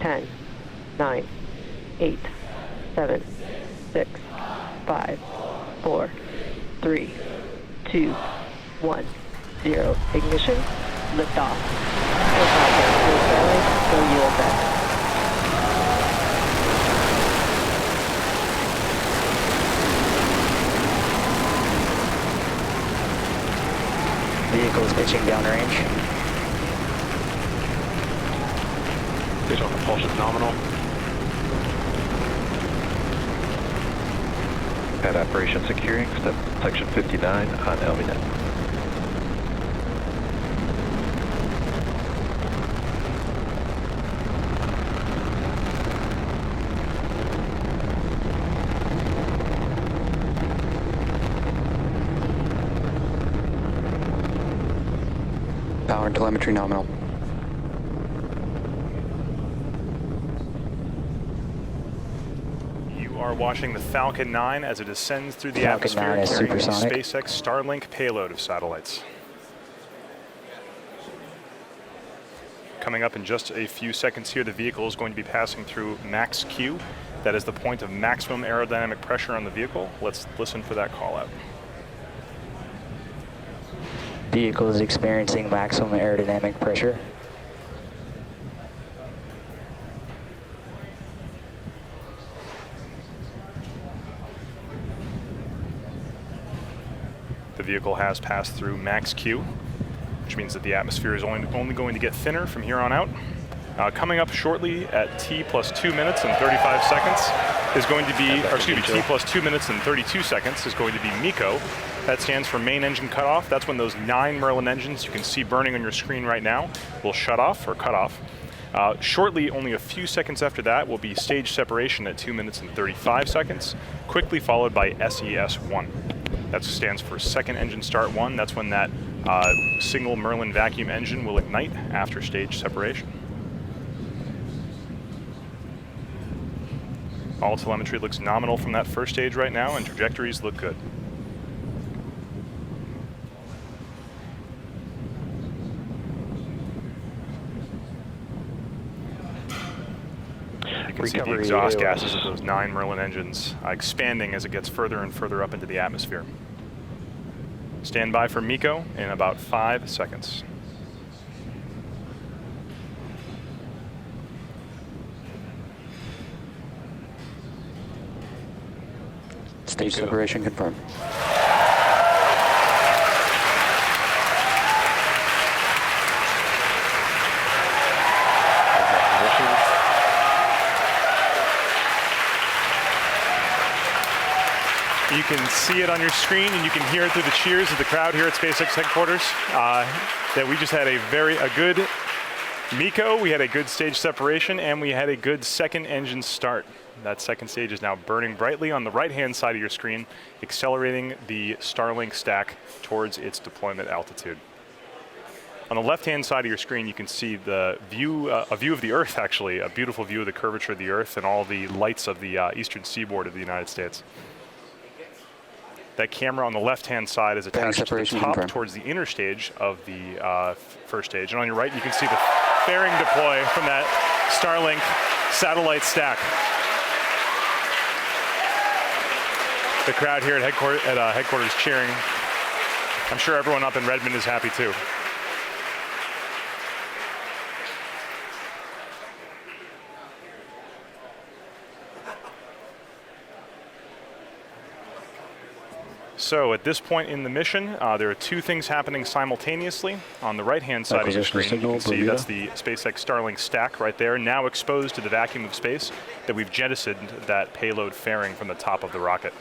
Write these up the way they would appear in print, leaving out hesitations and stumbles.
10, 9, 8, 7, 6, 5, 4, 3, 2, 1, 0. Ignition, liftoff. Go Falcon, go Starlink, go USS. Vehicles pitching downrange. Visual propulsion nominal. Pad operation securing, step section 59 on LVNet. Power and telemetry nominal. You are watching the Falcon 9 as it ascends through the Falcon atmosphere 9 is carrying the supersonic. SpaceX Starlink payload of satellites. Coming up in just a few seconds here, the vehicle is going to be passing through max Q. That is the point of maximum aerodynamic pressure on the vehicle. Let's listen for that call out. Vehicle is experiencing maximum aerodynamic pressure. The vehicle has passed through max Q, which means that the atmosphere is only going to get thinner from here on out. Coming up shortly at T plus 2 minutes and 35 seconds is going to be, or excuse me, T plus 2 minutes and 32 seconds is going to be MECO. That stands for main engine cutoff. That's when those 9 Merlin engines you can see burning on your screen right now will shut off or cut off. Shortly, only a few seconds after that, will be stage separation at 2 minutes and 35 seconds, quickly followed by SES1. That stands for second engine start 1. That's when that single Merlin vacuum engine will ignite after stage separation. All telemetry looks nominal from that first stage right now, and trajectories look good. You can see the exhaust gases of those 9 Merlin engines expanding as it gets further and further up into the atmosphere. Stand by for MECO in about 5 seconds. Stage separation confirmed. You can see it on your screen, and you can hear it through the cheers of the crowd here at SpaceX headquarters, that we just had a good MECO, we had a good stage separation, and we had a good second engine start. That second stage is now burning brightly on the right-hand side of your screen, accelerating the Starlink stack towards its deployment altitude. On the left-hand side of your screen, you can see the view, a view of the Earth, actually, a beautiful view of the curvature of the Earth and all the lights of the eastern seaboard of the United States. That camera on the left-hand side is attached to the top towards the inner stage of the first stage. And on your right, you can see the fairing deploy from that Starlink satellite stack. The crowd here at headquarters cheering. I'm sure everyone up in Redmond is happy too. So at this point in the mission, there are 2 things happening simultaneously. On the right-hand side of your screen, you can see that's the SpaceX Starlink stack right there, now exposed to the vacuum of space, that we've jettisoned that payload fairing from the top of the rocket.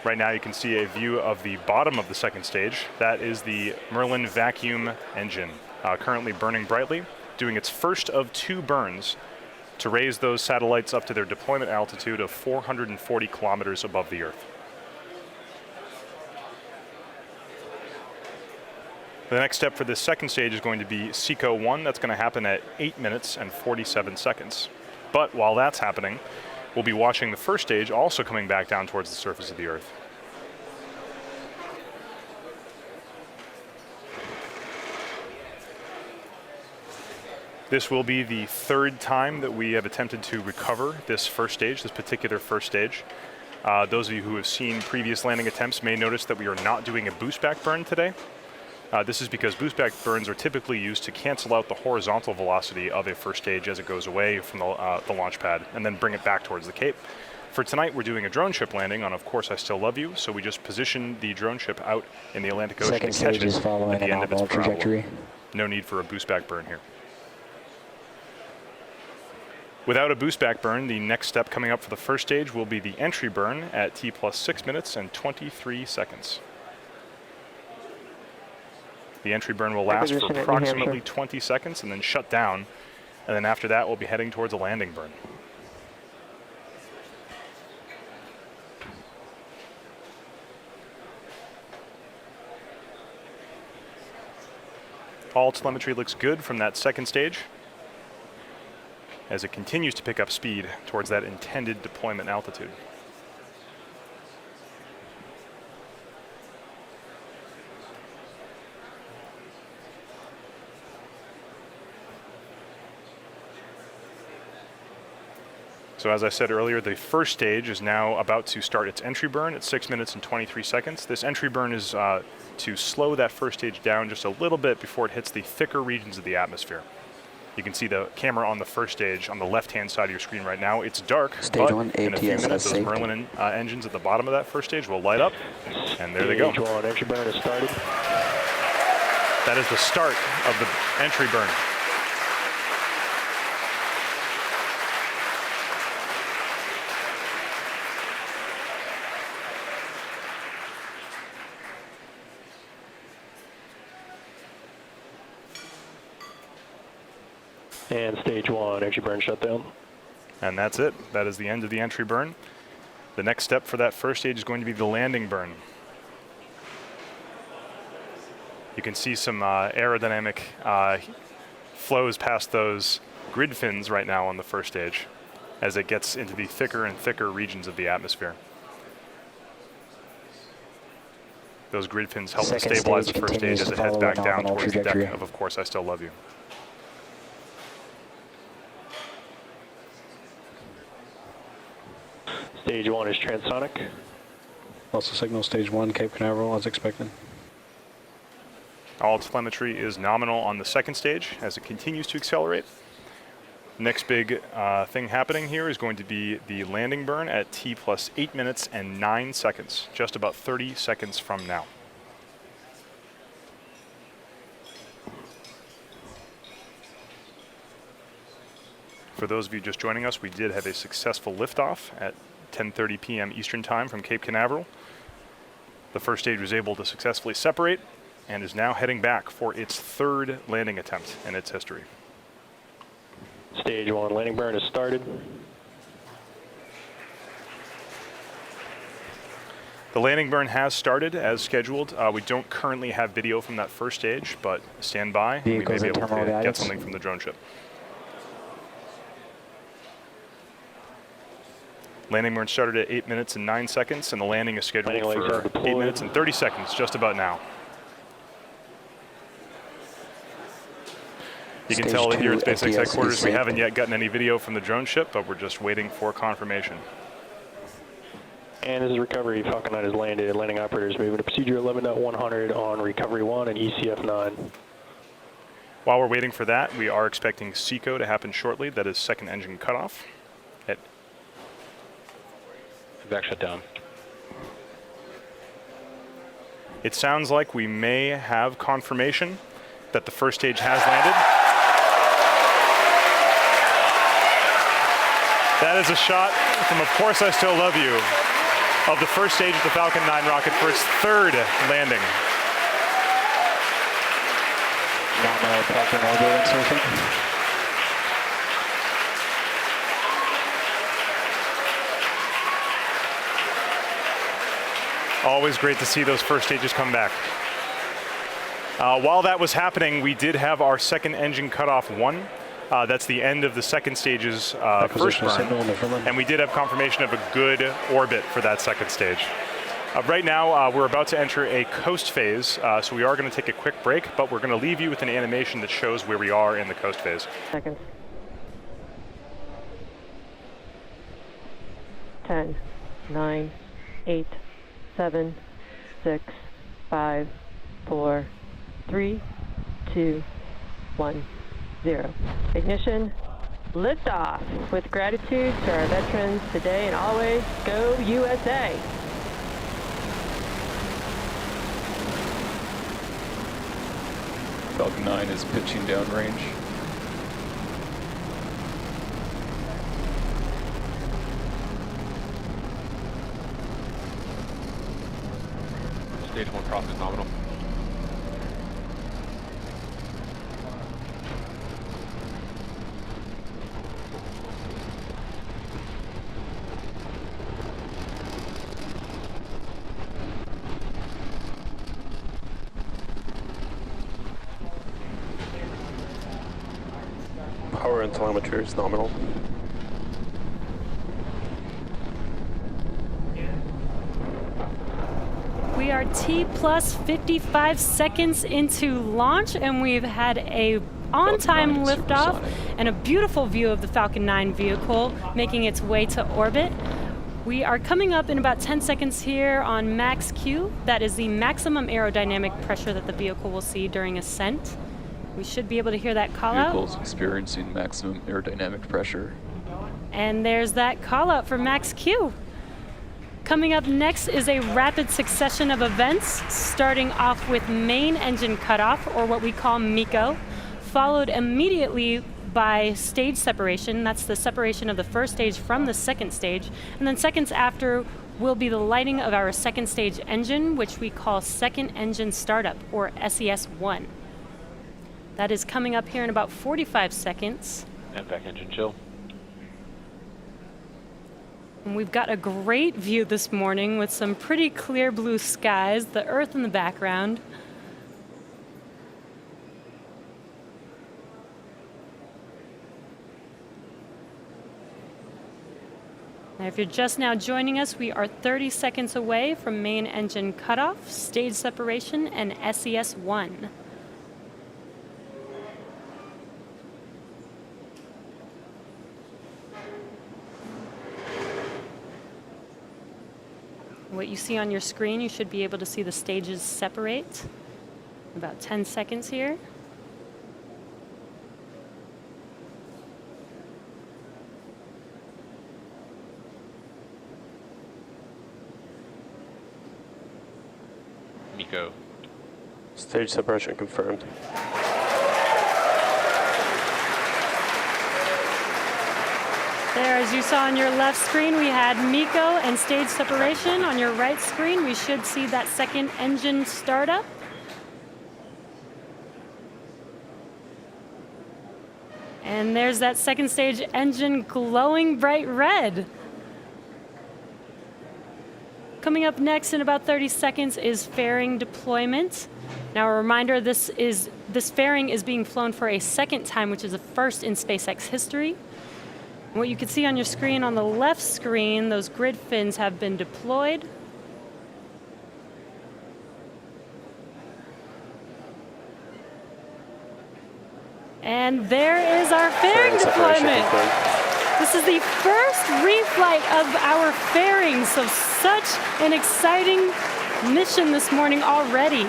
Right now you can see a view of the bottom of the second stage. That is the Merlin vacuum engine, currently burning brightly, doing its first of 2 burns to raise those satellites up to their deployment altitude of 440 kilometers above the Earth. The next step for this second stage is going to be SECO-1. That's going to happen at 8 minutes and 47 seconds. But while that's happening, we'll be watching the first stage also coming back down towards the surface of the Earth. This will be the third time that we have attempted to recover this first stage, this particular first stage. Those of you who have seen previous landing attempts may notice that we are not doing a boost back burn today. This is because boost back burns are typically used to cancel out the horizontal velocity of a first stage as it goes away from the launch pad and then bring it back towards the Cape. For tonight, we're doing a drone ship landing on Of Course I Still Love You, so we just position the drone ship out in the Atlantic Ocean to catch it at the end of its trajectory. No need for a boost back burn here. Without a boost back burn, the next step coming up for the first stage will be the entry burn at T plus 6 minutes and 23 seconds. The entry burn will last for approximately 20 seconds and then shut down. And then after that, we'll be heading towards a landing burn. All telemetry looks good from that second stage as it continues to pick up speed towards that intended deployment altitude. So as I said earlier, the first stage is now about to start its entry burn at 6 minutes and 23 seconds. This entry burn is to slow that first stage down just a little bit before it hits the thicker regions of the atmosphere. You can see the camera on the first stage on the left-hand side of your screen right now. It's dark, but in a few minutes, those Merlin engines at the bottom of that first stage will light up, and there they go. Stage 1, entry burn has started. That is the start of the entry burn. And stage 1, entry burn shutdown. And that's it. That is the end of the entry burn. The next step for that first stage is going to be the landing burn. You can see some aerodynamic flows past those grid fins right now on the first stage as it gets into the thicker and thicker regions of the atmosphere. Those grid fins help to stabilize the first stage as it heads back down towards the deck of Course I Still Love You. Stage 1 is transonic. Also signal stage 1, Cape Canaveral as expected. All telemetry is nominal on the second stage as it continues to accelerate. Next big thing happening here is going to be the landing burn at T plus 8 minutes and 9 seconds, just about 30 seconds from now. For those of you just joining us, we did have a successful liftoff at 10:30 p.m. Eastern Time from Cape Canaveral. The first stage was able to successfully separate and is now heading back for its third landing attempt in its history. Stage 1 landing burn has started. The landing burn has started as scheduled. We don't currently have video from that first stage, but stand by. We may be able to get something from the drone ship. Landing burn started at 8 minutes and 9 seconds, and the landing is scheduled for 8 minutes and 30 seconds, just about now. You can tell here at SpaceX headquarters we haven't yet gotten any video from the drone ship, but we're just waiting for confirmation. And this is recovery. Falcon 9 has landed. Landing operators moving to procedure 11.100 on recovery 1 and ECF 9. While we're waiting for that, we are expecting SECO to happen shortly. That is second engine cutoff. Back shut down. It sounds like we may have confirmation that the first stage has landed. That is a shot from Of Course I Still Love You of the first stage of the Falcon 9 rocket for its third landing. Not Falcon orbit insertion. Always great to see those first stages come back. While that was happening, we did have our second engine cutoff 1. That's the end of the second stage's first burn. And we did have confirmation of a good orbit for that second stage. Right now, we're about to enter a coast phase, so we are going to take a quick break, but we're going to leave you with an animation that shows where we are in the coast phase. Seconds. 10, 9, 8, 7, 6, 5, 4, 3, 2, 1, 0. Ignition. Liftoff. With gratitude to our veterans today and always, go USA! Falcon 9 is pitching downrange. Stage 1 cross is nominal. Power and telemetry is nominal. We are T plus 55 seconds into launch, and we've had a on-time liftoff and a beautiful view of the Falcon 9 vehicle making its way to orbit. We are coming up in about 10 seconds here on max Q. That is the maximum aerodynamic pressure that the vehicle will see during ascent. We should be able to hear that call out. Vehicle's experiencing maximum aerodynamic pressure. And there's that call out for max Q. Coming up next is a rapid succession of events, starting off with main engine cutoff, or what we call MECO, followed immediately by stage separation. That's the separation of the first stage from the second stage. And then seconds after will be the lighting of our second stage engine, which we call second engine startup, or SES-1. That is coming up here in about 45 seconds. And back engine chill. And we've got a great view this morning with some pretty clear blue skies, the Earth in the background. Now, if you're just now joining us, we are 30 seconds away from main engine cutoff, stage separation, and SES-1. What you see on your screen, you should be able to see the stages separate. About 10 seconds here. MECO. Stage separation confirmed. There, as you saw on your left screen, we had MECO and stage separation. On your right screen, we should see that second engine startup. And there's that second stage engine glowing bright red. Coming up next in about 30 seconds is fairing deployment. Now a reminder, this fairing is being flown for a second time, which is a first in SpaceX history. And what you can see on your screen, on the left screen, those grid fins have been deployed. And there is our fairing deployment. This is the first reflight of our fairing, so such an exciting mission this morning already.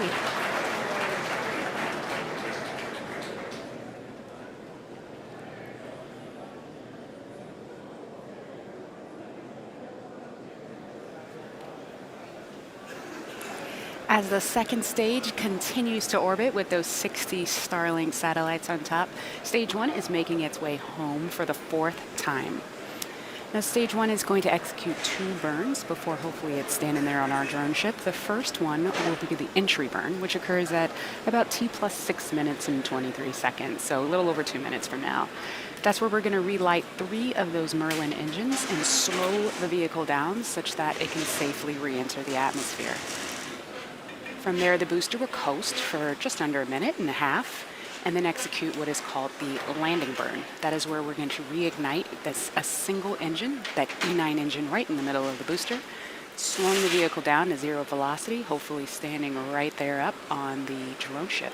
As the second stage continues to orbit with those 60 Starlink satellites on top, stage 1 is making its way home for the 4th time. Now, stage 1 is going to execute 2 burns before hopefully it's standing there on our drone ship. The first one will be the entry burn, which occurs at about T plus 6 minutes and 23 seconds, so a little over 2 minutes from now. That's where we're going to relight 3 of those Merlin engines and slow the vehicle down such that it can safely re-enter the atmosphere. From there, the booster will coast for just under a minute and a half, and then execute what is called the landing burn. That is where we're going to reignite a single engine, that E9 engine right in the middle of the booster, slowing the vehicle down to 0 velocity, hopefully standing right there up on the drone ship.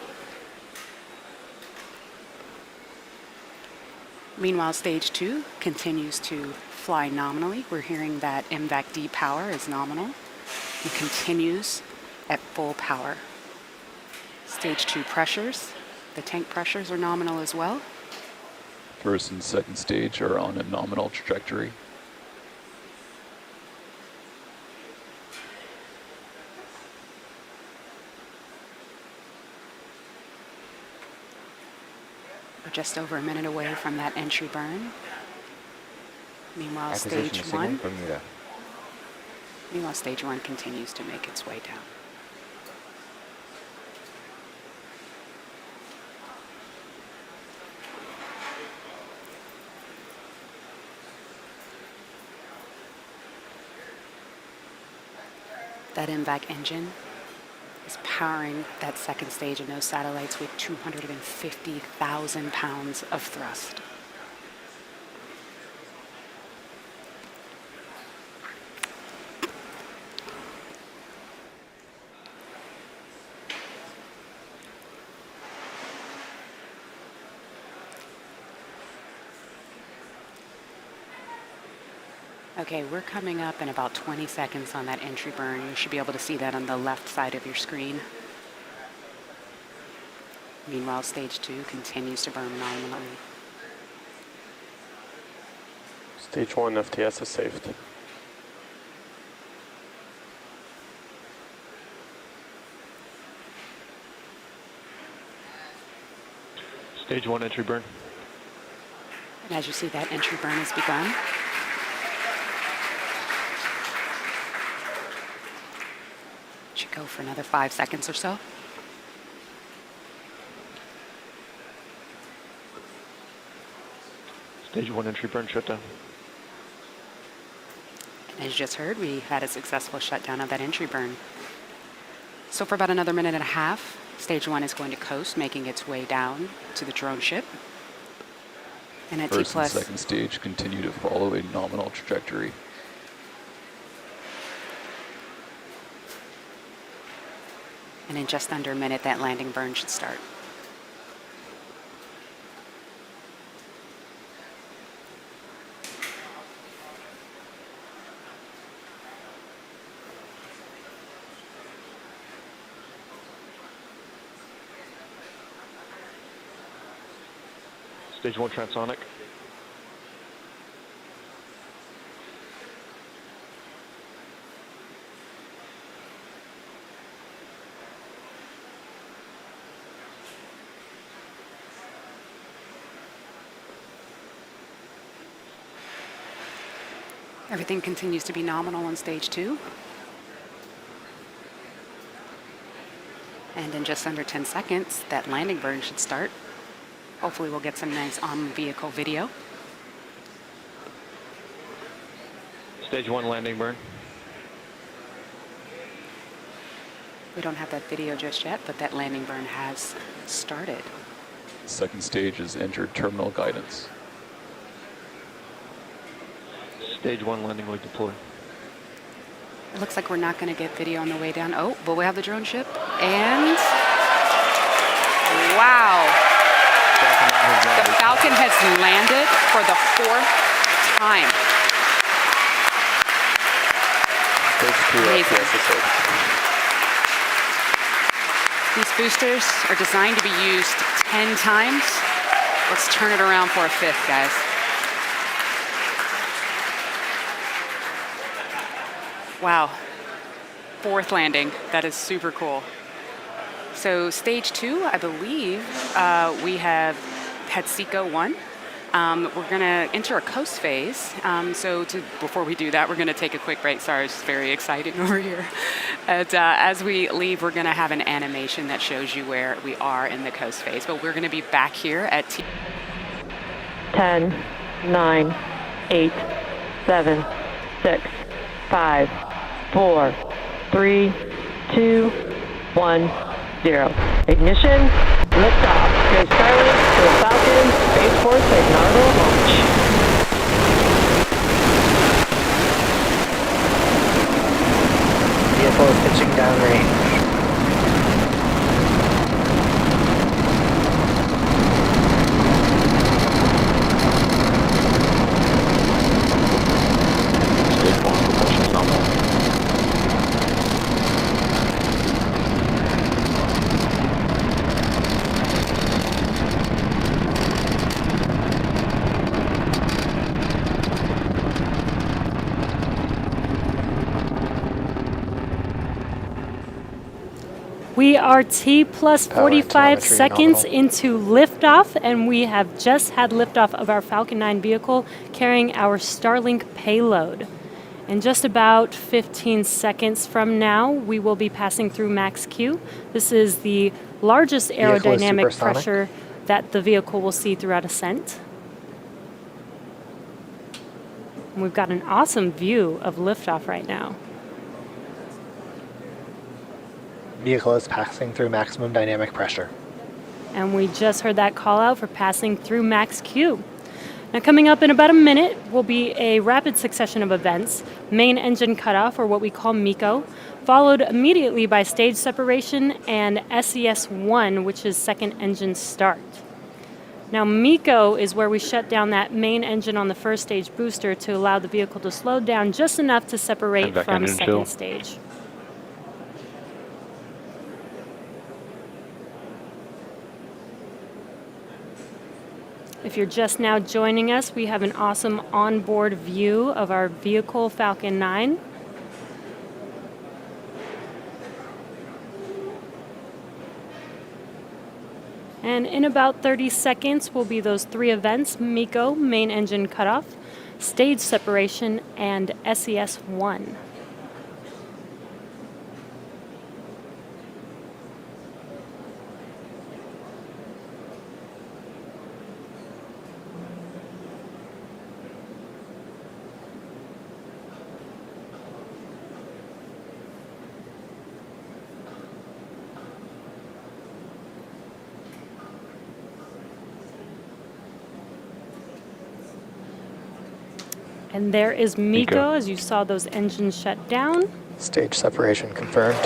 Meanwhile, stage 2 continues to fly nominally. We're hearing that MVAC-D power is nominal and continues at full power. Stage 2 pressures, the tank pressures are nominal as well. First and second stage are on a nominal trajectory. We're just over a minute away from that entry burn. Meanwhile, stage 1. Meanwhile, stage 1 continues to make its way down. That MVAC engine is powering that second stage of those satellites with 250,000 pounds of thrust. Okay, we're coming up in about 20 seconds on that entry burn. You should be able to see that on the left side of your screen. Meanwhile, stage 2 continues to burn nominally. Stage 1 FTS is saved. Stage 1 entry burn. And as you see, that entry burn has begun. Should go for another 5 seconds or so. Stage 1 entry burn shutdown. And as you just heard, we had a successful shutdown of that entry burn. So for about another minute and a half, stage 1 is going to coast, making its way down to the drone ship. And at First T+, and second stage continue to follow a nominal trajectory. and in just under a minute, that landing burn should start. Stage 1 transonic. Everything continues to be nominal on stage 2. And in just under 10 seconds, that landing burn should start. Hopefully we'll get some nice on-vehicle video. Stage 1 landing burn. We don't have that video just yet, but that landing burn has started. Second stage has entered terminal guidance. Stage 1 landing leg deployed. It looks like we're not going to get video on the way down. Oh, but we have the drone ship. And wow. The Falcon has landed for the 4th time. Amazing. These boosters are designed to be used 10 times. Let's turn it around for a 5th, guys. Wow, 4th landing. That is super cool. So stage 2, I believe we have had SECO 1. We're going to enter a coast phase. Before we do that, we're going to take a quick break. Sorry, it's very exciting over here. And, as we leave, we're going to have an animation that shows you where we are in the coast phase. But we're going to be back here at 10, 9, 8, 7, 6, 5, 4, 3, 2, 1, 0. Ignition, liftoff. Go Starlink to the Falcon, Space Force inaugural launch. downrange. Stage 1 propulsion is nominal. We are T plus Power and 45 telemetry seconds nominal. into liftoff, and we have just had liftoff of our Falcon 9 vehicle carrying our Starlink payload. In just about 15 seconds from now, we will be passing through max Q. This is the largest Vehicle is aerodynamic supersonic. pressure that the vehicle will see throughout ascent. And we've got an awesome view of liftoff right now. Vehicle is passing through maximum dynamic pressure. And we just heard that call out for passing through max Q. Now coming up in about a minute will be a rapid succession of events, main engine cutoff, or what we call MECO, followed immediately by stage separation and SES-1, which is second engine start. Now MECO is where we shut down that main engine on the first stage booster to allow the vehicle to slow down just enough to separate And back from engine second chill. stage. If you're just now joining us, we have an awesome onboard view of our vehicle, Falcon 9. And in about 30 seconds will be those three events: MECO, main engine cutoff, stage separation, and SES-1. And there is MECO, as you saw those engines shut down. Stage separation confirmed.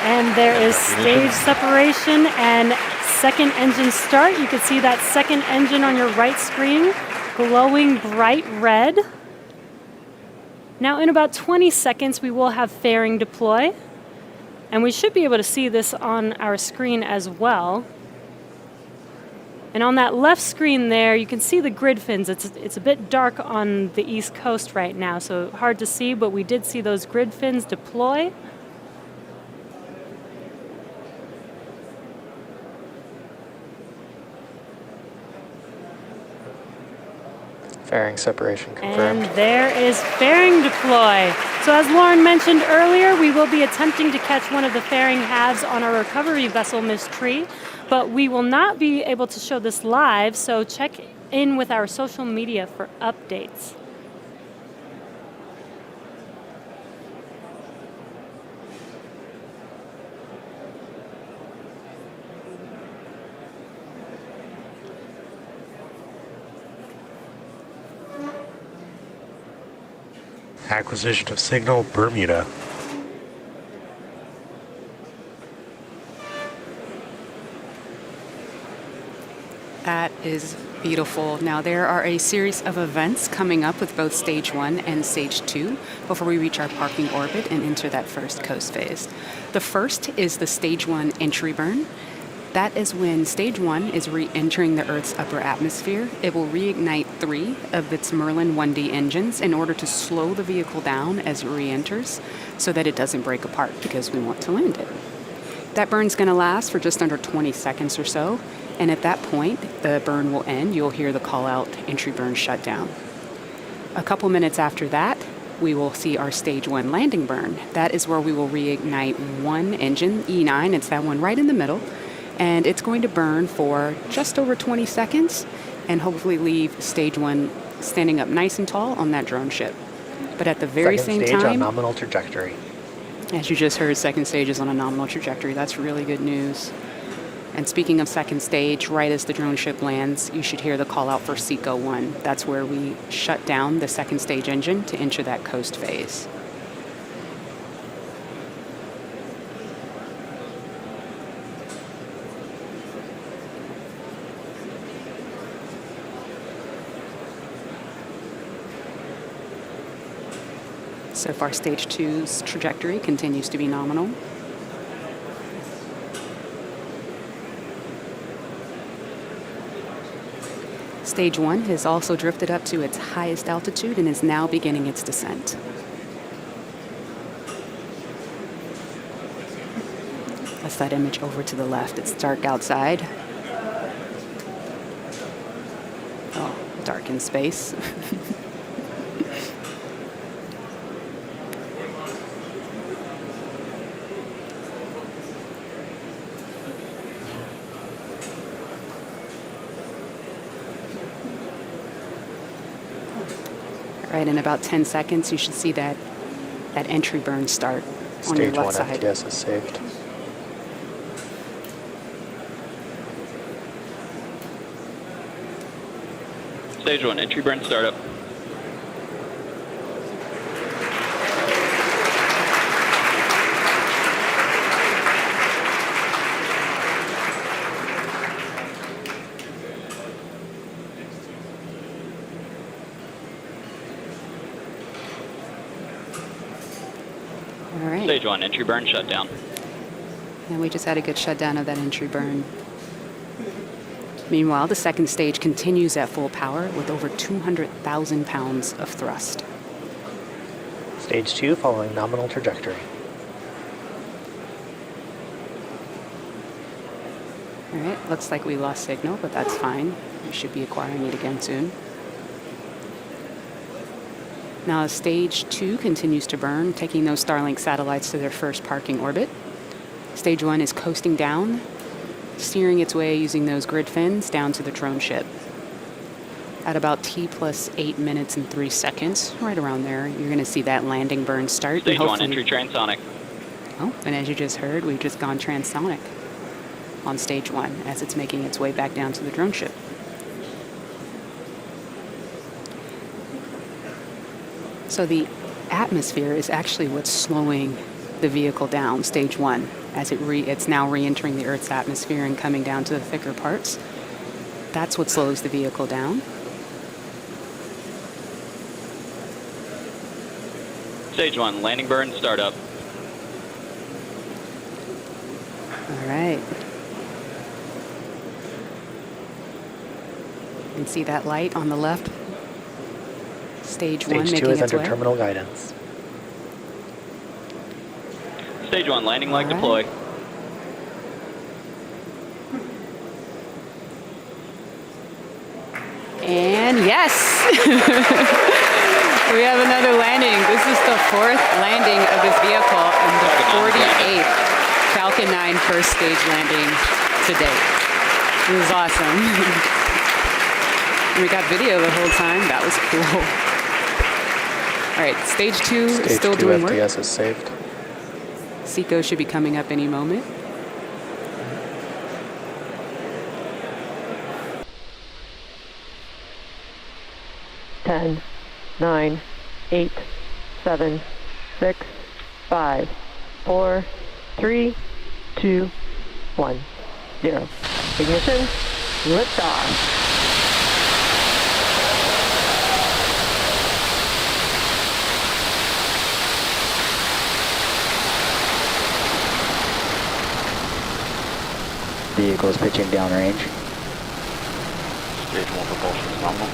And there is stage separation and second engine start. You can see that second engine on your right screen glowing bright red. Now in about 20 seconds we will have fairing deploy. And we should be able to see this on our screen as well. And on that left screen there, you can see the grid fins. It's a bit dark on the East Coast right now, so hard to see, but we did see those grid fins deploy. Fairing separation confirmed. And there is fairing deploy. So as Lauren mentioned earlier, we will be attempting to catch one of the fairing halves on our recovery vessel, Miss Tree, but we will not be able to show this live, so check in with our social media for updates. Acquisition of signal, Bermuda. That is beautiful. Now there are a series of events coming up with both stage 1 and stage 2 before we reach our parking orbit and enter that first coast phase. The first is the stage 1 entry burn. That is when stage 1 is re-entering the Earth's upper atmosphere. It will reignite 3 of its Merlin 1D engines in order to slow the vehicle down as it re-enters so that it doesn't break apart, because we want to land it. That burn's going to last for just under 20 seconds or so, and at that point, the burn will end. You'll hear the call-out entry burn shut down. A couple minutes after that, we will see our stage 1 landing burn. That is where we will reignite one engine, E9. It's that one right in the middle. And it's going to burn for just over 20 seconds and hopefully leave stage 1 standing up nice and tall on that drone ship. But at the very Second same stage time, on nominal trajectory. as you just heard, second stage is on a nominal trajectory. That's really good news. And speaking of second stage, right as the drone ship lands, you should hear the call out for SECO 1. That's where we shut down the second stage engine to enter that coast phase. So far, stage 2's trajectory continues to be nominal. Stage 1 has also drifted up to its highest altitude and is now beginning its descent. That's that image over to the left. It's dark outside. Oh, dark in space. Right, in about 10 seconds, you should see that entry burn start on your left side. Stage 1 FTS is saved. Stage 1, entry burn startup. All right. Stage 1, entry burn shutdown. And we just had a good shutdown of that entry burn. Meanwhile, the second stage continues at full power with over 200,000 pounds of thrust. Stage 2 following nominal trajectory. All right, looks like we lost signal, but that's fine. We should be acquiring it again soon. Now, as stage 2 continues to burn, taking those Starlink satellites to their first parking orbit. Stage 1 is coasting down, steering its way using those grid fins down to the drone ship. At about T plus 8 minutes and 3 seconds, right around there, you're going to see that landing burn start. Stage 1, entry transonic. Oh, and as you just heard, we've just gone transonic on stage 1 as it's making its way back down to the drone ship. So the atmosphere is actually what's slowing the vehicle down, stage 1, as it's now re-entering the Earth's atmosphere and coming down to the thicker parts. That's what slows the vehicle down. Stage 1, landing burn startup. All right. You can see that light on the left. Stage 1 Stage 2 making is its under way. terminal guidance. Stage 1, landing leg All deploy. And yes, we have another landing. This is the 4th landing of this vehicle and the 48th Falcon 9 first stage landing to date. It was awesome. We got video the whole time. That was cool. All right, stage 2 is still doing work. Stage 2 FTS is saved. SECO should be coming up any moment. Ten, 9, 8, 7, 6, 5, 4, 3, 2, 1, 0. Ignition, liftoff. Vehicles pitching downrange. Stage 1 propulsion is nominal.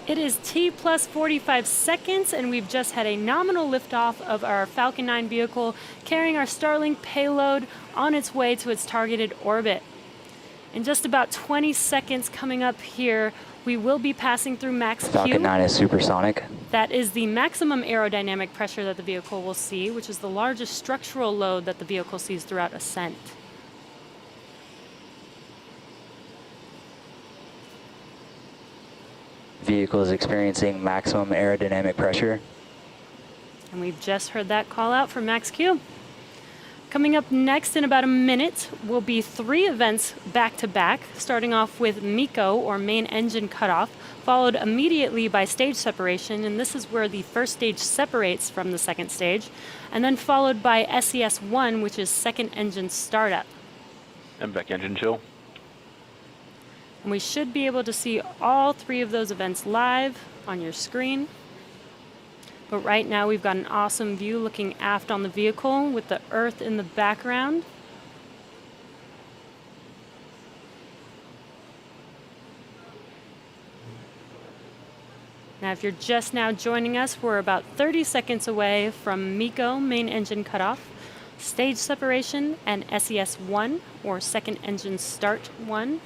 It is T plus 45 seconds, and we've just had a nominal liftoff of our Falcon 9 vehicle carrying our Starlink payload on its way to its targeted orbit. In just about 20 seconds coming up here, We will be passing through max Q. Falcon 9 is supersonic. That is the maximum aerodynamic pressure that the vehicle will see, which is the largest structural load that the vehicle sees throughout ascent. Vehicle is experiencing maximum aerodynamic pressure. And we've just heard that call out from max Q. Coming up next in about a minute will be 3 events back to back, starting off with MECO, or main engine cutoff, followed immediately by stage separation, and this is where the first stage separates from the second stage, and then followed by SES-1, which is second engine startup. MVAC engine chill. And we should be able to see all 3 of those events live on your screen. But right now we've got an awesome view looking aft on the vehicle with the Earth in the background. Now if you're just now joining us, we're about 30 seconds away from MECO, main engine cutoff, stage separation, and SES-1, or second engine start 1.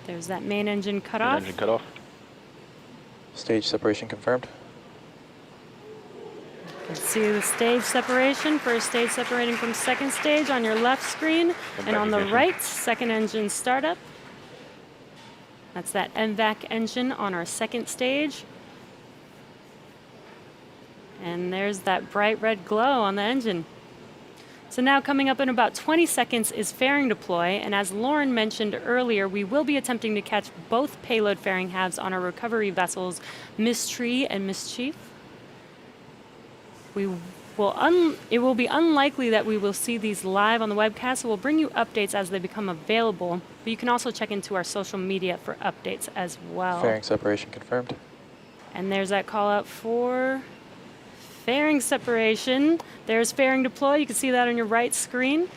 There's that main engine cutoff. Main engine cutoff. Stage separation confirmed. You can see the stage separation, first stage separating from second stage on your left screen, and on the right, second engine startup. That's that MVAC engine on our second stage. And there's that bright red glow on the engine. So now coming up in about 20 seconds is fairing deploy, and as Lauren mentioned earlier, we will be attempting to catch both payload fairing halves on our recovery vessels, Mystery and Mischief. It will be unlikely that we will see these live on the webcast, so we'll bring you updates as they become available, but you can also check into our social media for updates as well. Fairing separation confirmed. And there's that call out for fairing separation. There's fairing deploy. You can see that on your right screen.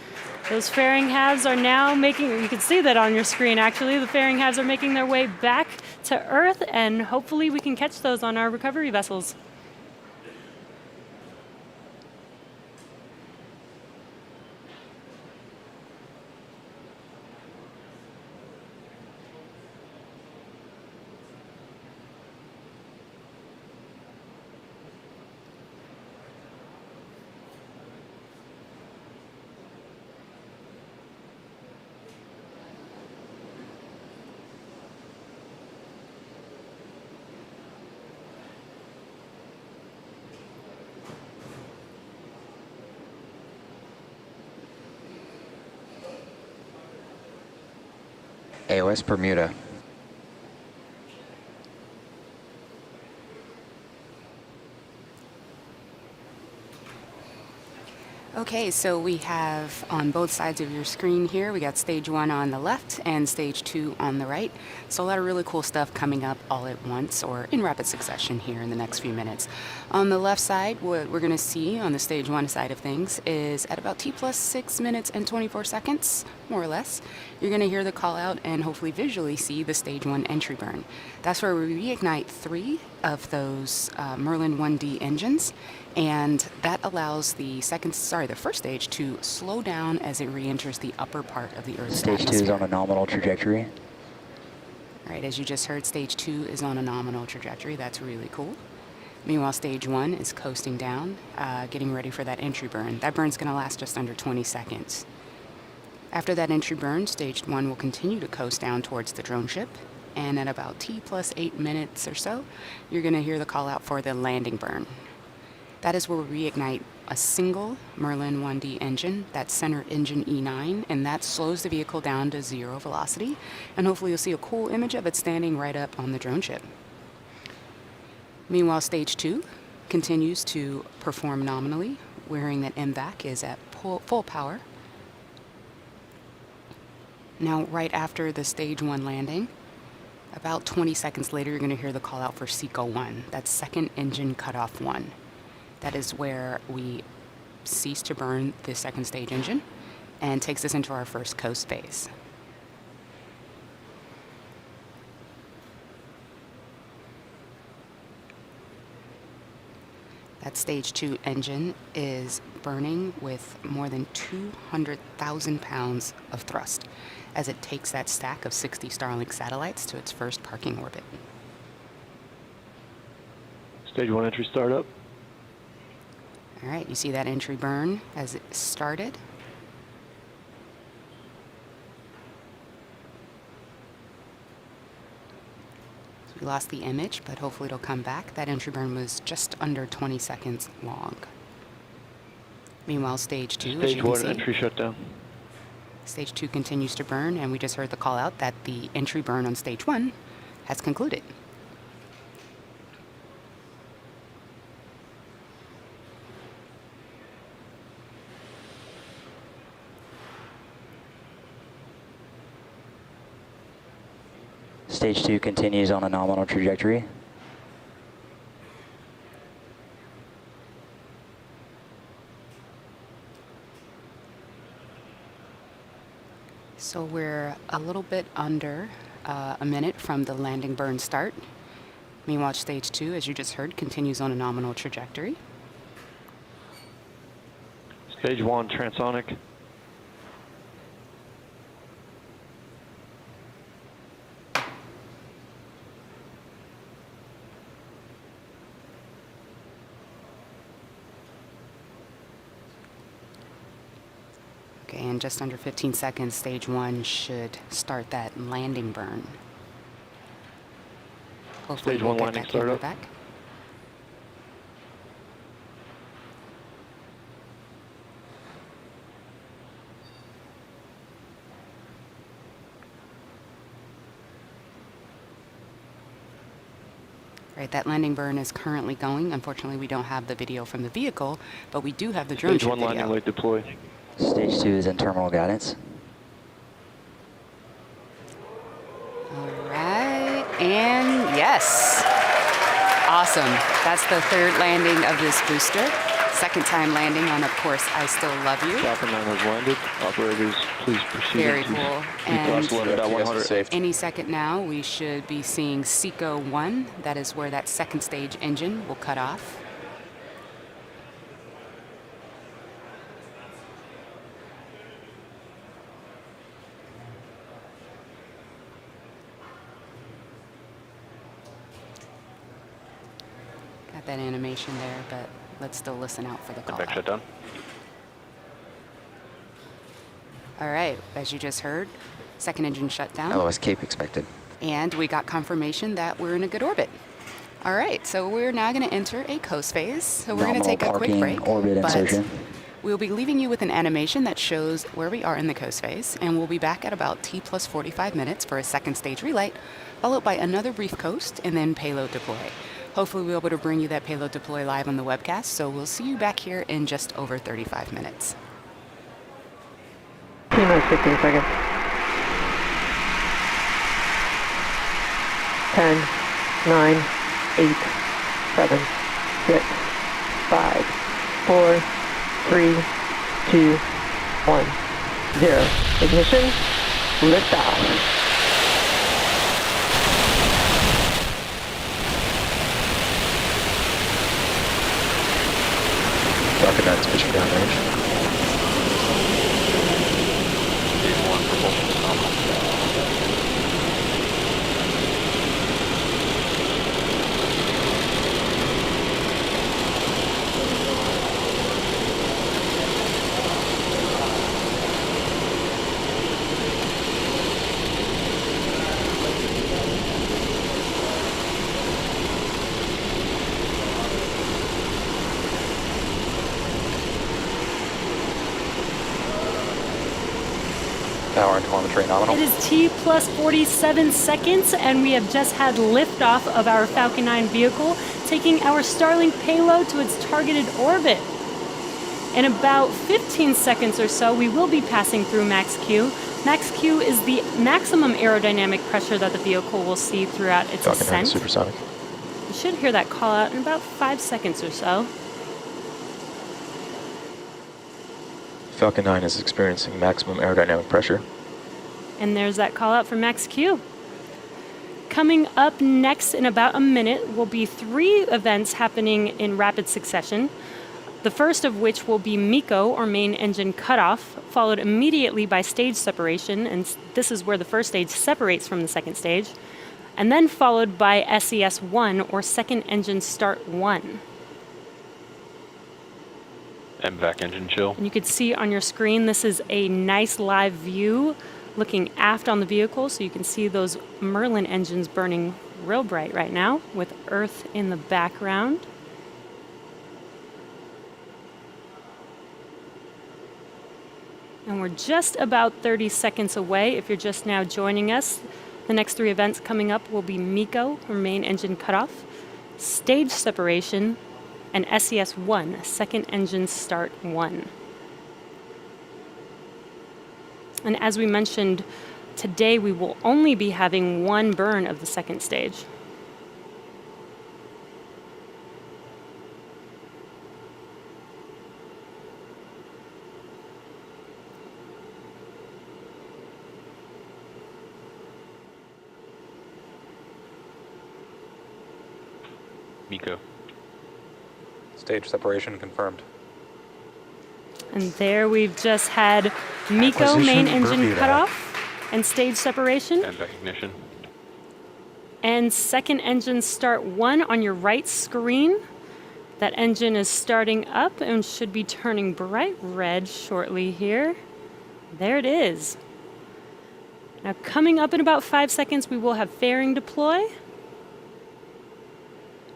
Those fairing halves are now making, you can see that on your screen actually, the fairing halves are making their way back to Earth, and hopefully we can catch those on our recovery vessels. AOS Bermuda. Okay, so we have on both sides of your screen here, we got stage 1 on the left and stage 2 on the right. So a lot of really cool stuff coming up all at once or in rapid succession here in the next few minutes. On the left side, what we're going to see on the stage 1 side of things is at about T plus 6 minutes and 24 seconds, more or less, you're going to hear the call out and hopefully visually see the stage 1 entry burn. That's where we reignite 3 of those Merlin 1D engines, and that allows the first stage to slow down as it re-enters the upper part of the Earth's atmosphere. Stage 2 is on a nominal trajectory. All right, as you just heard, stage 2 is on a nominal trajectory. That's really cool. Meanwhile, stage 1 is coasting down, getting ready for that entry burn. That burn's going to last just under 20 seconds. After that entry burn, stage 1 will continue to coast down towards the drone ship, and at about T plus 8 minutes or so, you're going to hear the call out for the landing burn. That is where we reignite a single Merlin 1D engine, that center engine E9, and that slows the vehicle down to 0 velocity, and hopefully you'll see a cool image of it standing right up on the drone ship. Meanwhile, stage 2 continues to perform nominally, wearing that MVAC is at full power. Now, right after the stage 1 landing, about 20 seconds later, you're going to hear the call out for SECO 1, that's second engine cutoff 1. That is where we cease to burn the second stage engine and takes us into our first coast phase. That stage 2 engine is burning with more than 200,000 pounds of thrust as it takes that stack of 60 Starlink satellites to its first parking orbit. Stage 1 entry startup. All right, you see that entry burn as it started. We lost the image, but hopefully it'll come back. That entry burn was just under 20 seconds long. Meanwhile, stage 2, as you Stage can 1 see, entry shutdown. stage 2 continues to burn, and we just heard the call out that the entry burn on stage 1 has concluded. Stage 2 continues on a nominal trajectory. So we're a little bit under a minute from the landing burn start. Meanwhile, stage 2, as you just heard, continues on a nominal trajectory. Stage 1 transonic. Okay, in just under 15 seconds, stage 1 should start that landing burn. Hopefully Stage we'll 1 get landing that camera startup. back. Right, that landing burn is currently going. Unfortunately, we don't have the video from the vehicle, but we do have the drone Stage shoot 1 landing video. light deployed. Stage 2 is in terminal guidance. All right, and yes. Awesome. That's the third landing of this booster. Second time landing on, of course, I Still Love You. Falcon 9 has landed. Operators, please proceed. Very to cool. recross And 11.100. any second now, we should be seeing SECO 1. That is where that second stage engine will cut off. Got that animation there, but let's still listen out for the call. Back shutdown. All right, as you just heard, second engine shut down. LOS Cape expected. And we got confirmation that we're in a good orbit. All right, so we're now going to enter a coast phase. So we're going to take a quick break. Orbit but insertion. we'll be leaving you with an animation that shows where we are in the coast phase, and we'll be back at about T plus 45 minutes for a second stage relight, followed by another brief coast and then payload deploy. Hopefully we'll be able to bring you that payload deploy live on the webcast, so we'll see you back here in just over 35 minutes. T-minus 15 seconds. 10, 9, 8, 7, 6, 5, 4, 3, 2, 1, 0. Ignition, liftoff. Falcon 9's pitching downrange. Stage 1 propulsion is nominal. Power and telemetry nominal. It is T plus 47 seconds, and we have just had liftoff of our Falcon 9 vehicle, taking our Starlink payload to its targeted orbit. In about 15 seconds or so, we will be passing through max Q. Max Q is the maximum aerodynamic pressure that the vehicle will see throughout its Falcon 9 ascent. supersonic. You should hear that call out in about 5 seconds or so. Falcon 9 is experiencing maximum aerodynamic pressure. And there's that call out for Max Q. Coming up next in about a minute will be 3 events happening in rapid succession. The first of which will be MECO, or main engine cutoff, followed immediately by stage separation, and this is where the first stage separates from the second stage, and then followed by SES-1, or second engine start 1. MVAC engine chill. And you can see on your screen, this is a nice live view looking aft on the vehicle, so you can see those Merlin engines burning real bright right now with Earth in the background. And we're just about 30 seconds away if you're just now joining us. The next 3 events coming up will be MECO, or main engine cutoff, stage separation, and SES-1, second engine start 1. And as we mentioned, today we will only be having 1 burn of the second stage. MECO. Stage separation confirmed. And there we've just had MECO, Acquisition main engine Bermuda. cutoff, and stage separation. And recognition. And second engine start 1 on your right screen. That engine is starting up and should be turning bright red shortly here. There it is. Now coming up in about 5 seconds, we will have fairing deploy.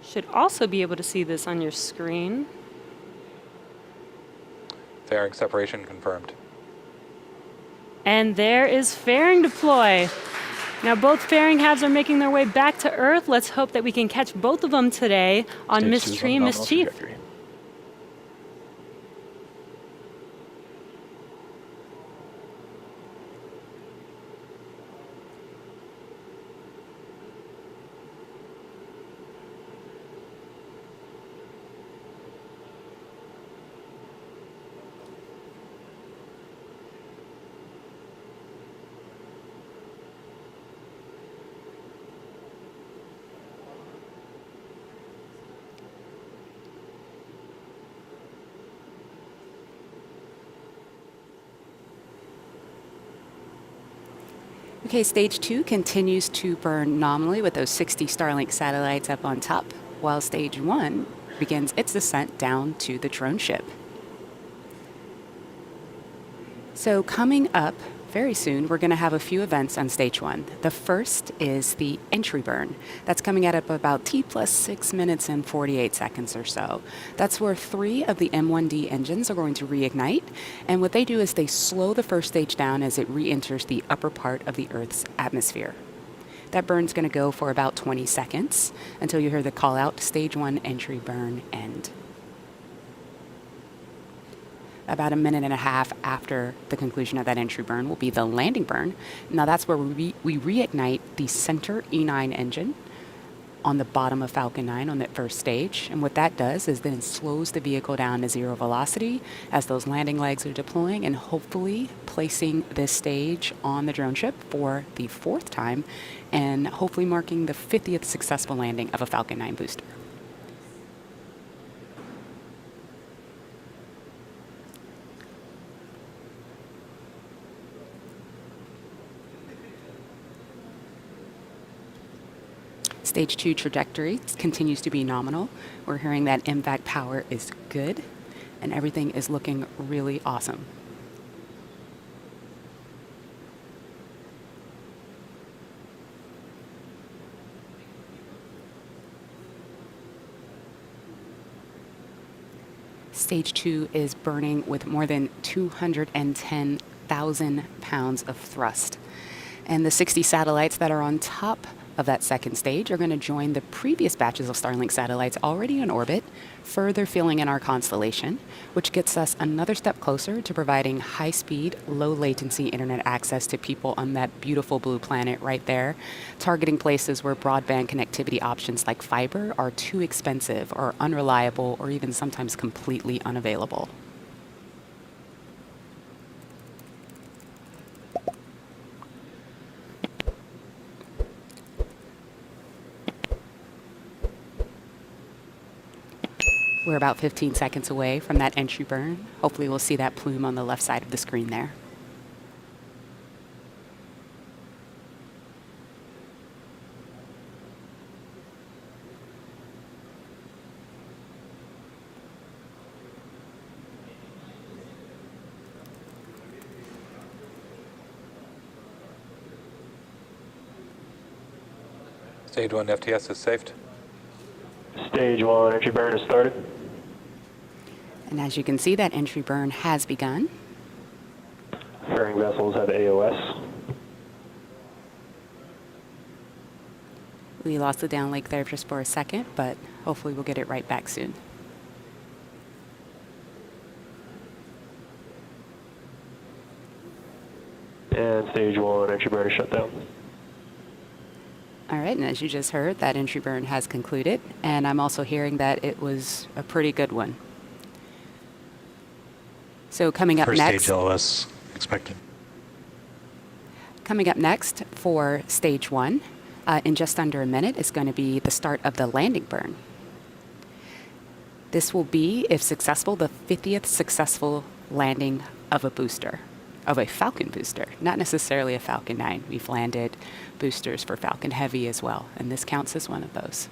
Should also be able to see this on your screen. Fairing separation confirmed. And there is fairing deploy. Now both fairing halves are making their way back to Earth. Let's hope that we can catch both of them today on Stage 2 is Mystery on and nominal Mischief. trajectory. Okay, stage 2 continues to burn nominally with those 60 Starlink satellites up on top, while stage 1 begins its descent down to the drone ship. So coming up very soon, we're going to have a few events on stage 1. The first is the entry burn. That's coming at about T plus 6 minutes and 48 seconds or so. That's where 3 of the M1D engines are going to reignite. And what they do is they slow the first stage down as it re-enters the upper part of the Earth's atmosphere. That burn's going to go for about 20 seconds until you hear the call out, stage 1 entry burn end. About a minute and a half after the conclusion of that entry burn will be the landing burn. Now that's where we reignite the center E9 engine on the bottom of Falcon 9 on that first stage. And what that does is then it slows the vehicle down to 0 velocity as those landing legs are deploying and hopefully placing this stage on the drone ship for the 4th time and hopefully marking the 50th successful landing of a Falcon 9 booster. Stage 2 trajectory continues to be nominal. We're hearing that MVAC power is good, and everything is looking really awesome. Stage 2 is burning with more than 210,000 pounds of thrust. And the 60 satellites that are on top of that second stage are going to join the previous batches of Starlink satellites already in orbit, further filling in our constellation, which gets us another step closer to providing high-speed, low-latency internet access to people on that beautiful blue planet right there, targeting places where broadband connectivity options like fiber are too expensive or unreliable or even sometimes completely unavailable. We're about 15 seconds away from that entry burn. Hopefully we'll see that plume on the left side of the screen there. Stage 1 FTS is safed. Stage 1 entry burn has started. And as you can see, that entry burn has begun. Fairing vessels have AOS. We lost the downlink there just for a second, but hopefully we'll get it right back soon. And stage 1 entry burn is shut down. All right, and as you just heard, that entry burn has concluded, and I'm also hearing that it was a pretty good one. So coming up First next, stage LOS expected. coming up next for stage 1, in just under a minute, is going to be the start of the landing burn. This will be, if successful, the 50th successful landing of a booster, of a Falcon booster, not necessarily a Falcon 9. We've landed boosters for Falcon Heavy as well, and this counts as one of those.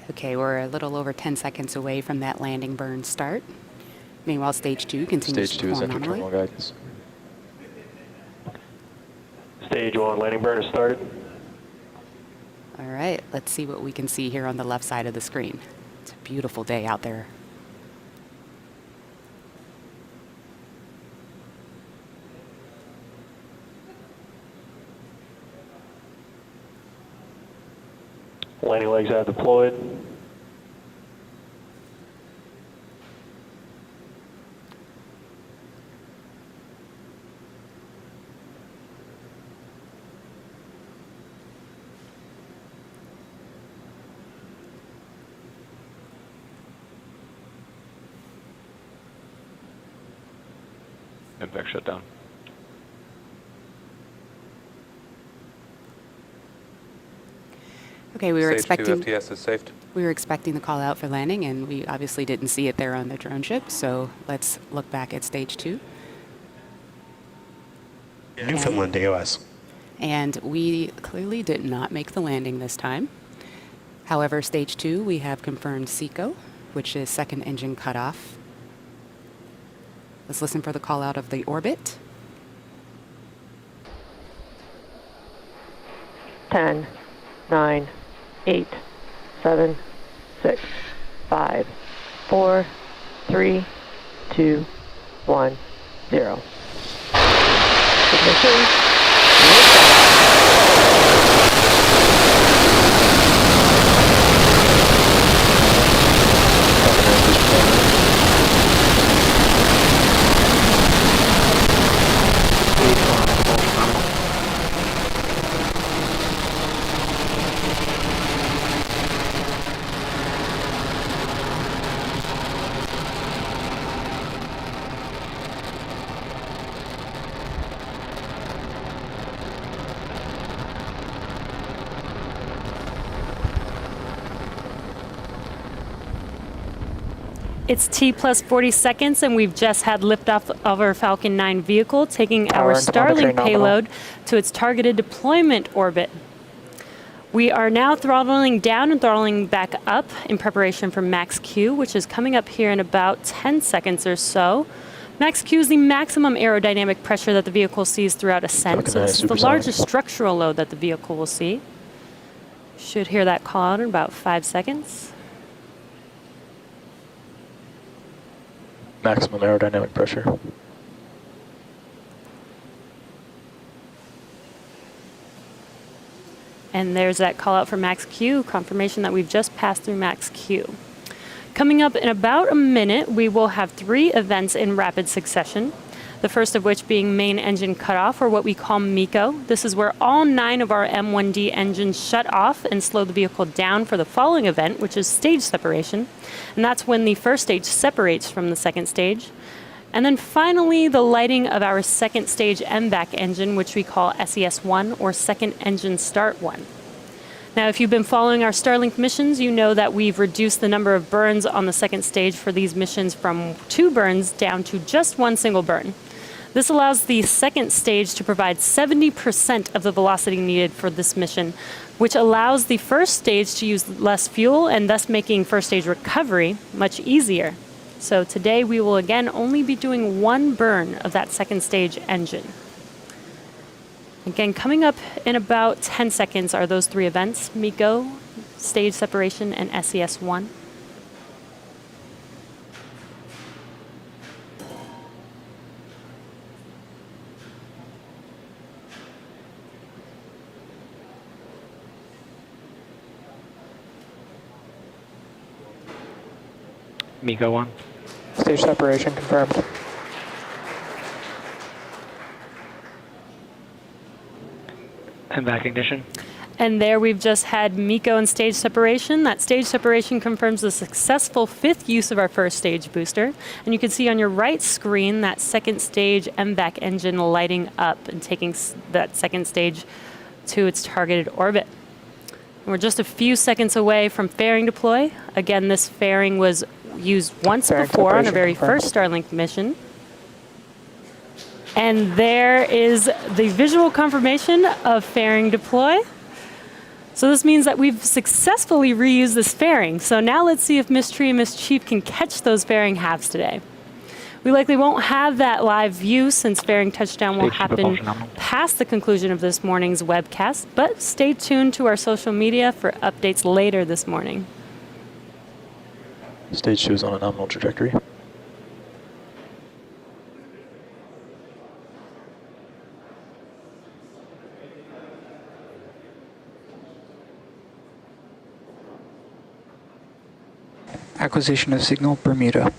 Okay, we're a little over 10 seconds away from that landing burn start. Meanwhile, stage 2 continues Stage to 2 is perform enter normally. terminal guidance. Stage 1 landing burn has started. All right, let's see what we can see here on the left side of the screen. It's a beautiful day out there. Landing legs have deployed. MVAC shut down. Okay, we were Stage 2 expecting FTS is safed. we were expecting the call out for landing, and we obviously didn't see it there on the drone ship. So let's look back at stage 2. Newfoundland AOS. And we clearly did not make the landing this time. However, stage 2, we have confirmed SECO, which is second engine cutoff. Let's listen for the call out of the orbit. 10, 9, 8, 7, 6, 5, 4, 3, 2, 1, 0. Ignition. It's T plus 40 seconds, and we've just had liftoff of our Falcon 9 vehicle, taking Power our and telemetry Starlink nominal. payload to its targeted deployment orbit. We are now throttling down and throttling back up in preparation for max Q, which is coming up here in about 10 seconds or so. Max Q is the maximum aerodynamic pressure that the vehicle sees throughout ascent. Falcon So 9 this is the supersonic. largest structural load that the vehicle will see. Should hear that call out in about 5 seconds. Maximum aerodynamic pressure. And there's that call out for max Q, confirmation that we've just passed through max Q. Coming up in about a minute, we will have 3 events in rapid succession. The first of which being main engine cutoff, or what we call MECO. This is where all 9 of our M1D engines shut off and slow the vehicle down for the following event, which is stage separation. And that's when the first stage separates from the second stage. And then finally, the lighting of our second stage MVAC engine, which we call SES-1, or Second Engine Start 1. Now, if you've been following our Starlink missions, you know that we've reduced the number of burns on the second stage for these missions from 2 burns down to just 1 single burn. This allows the second stage to provide 70% of the velocity needed for this mission, which allows the first stage to use less fuel and thus making first stage recovery much easier. So today we will again only be doing 1 burn of that second stage engine. Again, coming up in about 10 seconds are those 3 events: MECO, stage separation, and SES-1. MECO 1. Stage separation confirmed. MVAC ignition. And there we've just had MECO and stage separation. That stage separation confirms the successful 5th use of our first stage booster. And you can see on your right screen that second stage MVAC engine lighting up and taking that second stage to its targeted orbit. And we're just a few seconds away from fairing deploy. Again, this fairing was used once before on a very first Starlink mission. And there is the visual confirmation of fairing deploy. So this means that we've successfully reused this fairing. So now let's see if Miss Tree and Miss Chief can catch those fairing halves today. We likely won't have that live view since fairing touchdown will happen past the conclusion of this morning's webcast, but stay tuned to our social media for updates later this morning. Stage 2 is on a nominal trajectory. Acquisition of signal, Bermuda.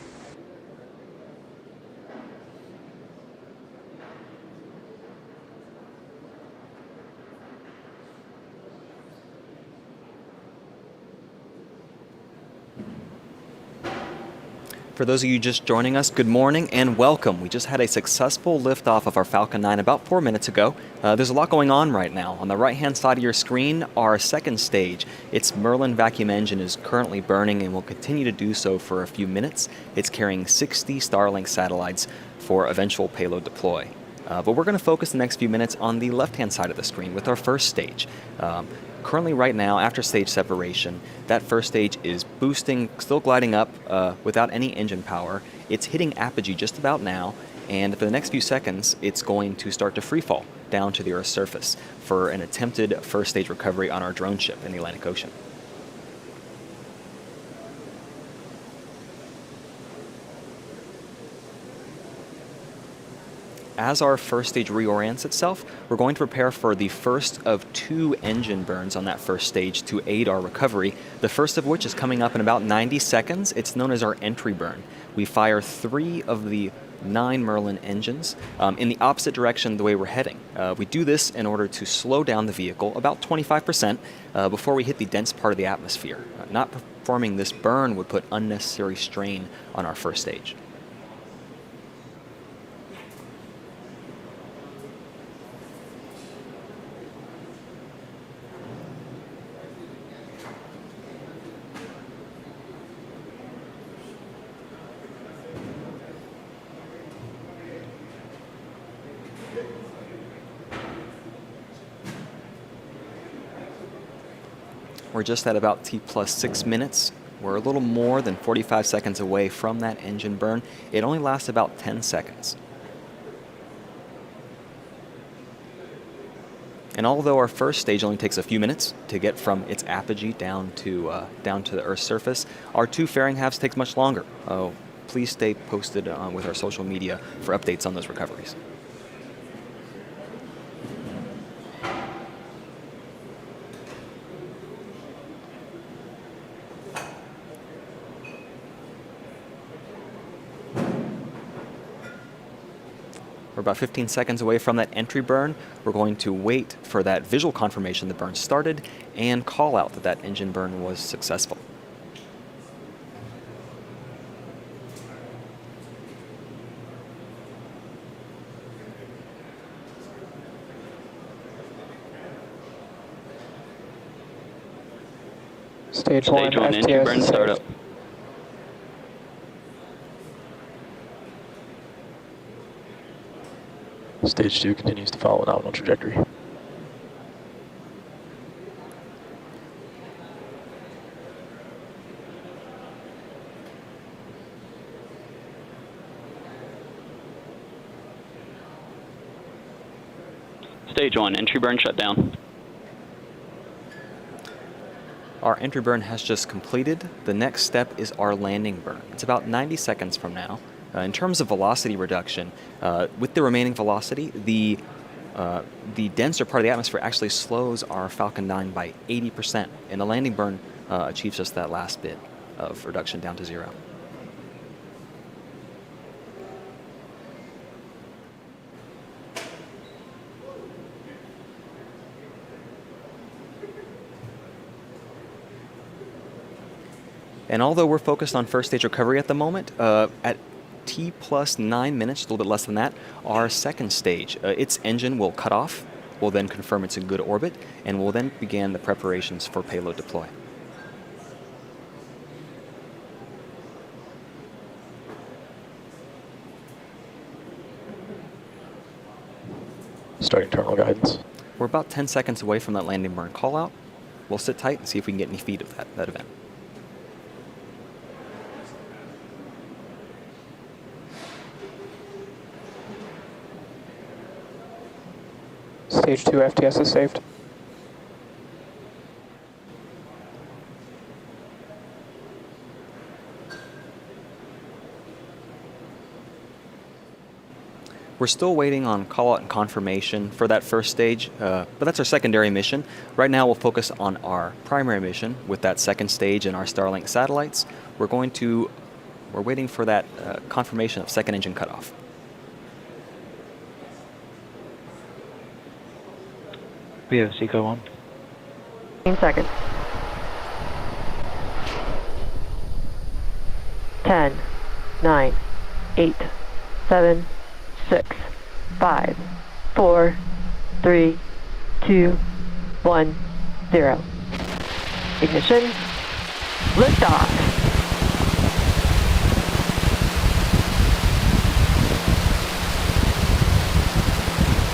For those of you just joining us, good morning and welcome. We just had a successful liftoff of our Falcon 9 about 4 minutes ago. There's a lot going on right now. On the right-hand side of your screen, our second stage. Its Merlin vacuum engine is currently burning and will continue to do so for a few minutes. It's carrying 60 Starlink satellites for eventual payload deploy. But we're going to focus the next few minutes on the left-hand side of the screen with our first stage. Currently right now, after stage separation, that first stage is boosting, still gliding up without any engine power. It's hitting apogee just about now, and for the next few seconds, it's going to start to free fall down to the Earth's surface for an attempted first stage recovery on our drone ship in the Atlantic Ocean. As our first stage reorients itself, we're going to prepare for the first of 2 engine burns on that first stage to aid our recovery, the first of which is coming up in about 90 seconds. It's known as our entry burn. We fire 3 of the 9 Merlin engines in the opposite direction the way we're heading. We do this in order to slow down the vehicle about 25% before we hit the dense part of the atmosphere. Not performing this burn would put unnecessary strain on our first stage. We're just at about T plus 6 minutes. We're a little more than 45 seconds away from that engine burn. It only lasts about 10 seconds. And although our first stage only takes a few minutes to get from its apogee down to the Earth's surface, our 2 fairing halves takes much longer. Please stay posted with our social media for updates on those recoveries. We're about 15 seconds away from that entry burn. We're going to wait for that visual confirmation the burn started and call out that that engine burn was successful. Stage 1 entry burn startup. Stage 2 continues to follow a nominal trajectory. Stage 1 entry burn shut down. Our entry burn has just completed. The next step is our landing burn. It's about 90 seconds from now. In terms of velocity reduction, with the remaining velocity, the denser part of the atmosphere actually slows our Falcon 9 by 80%, and the landing burn achieves just that last bit of reduction down to 0. And although we're focused on first stage recovery at the moment, at T plus 9 minutes, a little bit less than that, our second stage, its engine will cut off. We'll then confirm it's in good orbit, and we'll then begin the preparations for payload deploy. Starting terminal guidance. We're about 10 seconds away from that landing burn call out. We'll sit tight and see if we can get any feed of that event. Stage 2 FTS is saved. We're still waiting on call-out and confirmation for that first stage, but that's our secondary mission. Right now we'll focus on our primary mission with that second stage and our Starlink satellites. We're waiting for that confirmation of second engine cutoff. We have Seco 1. 15 seconds. 10, 9, 8, 7, 6, 5, 4, 3, 2, 1, 0. Ignition. Liftoff.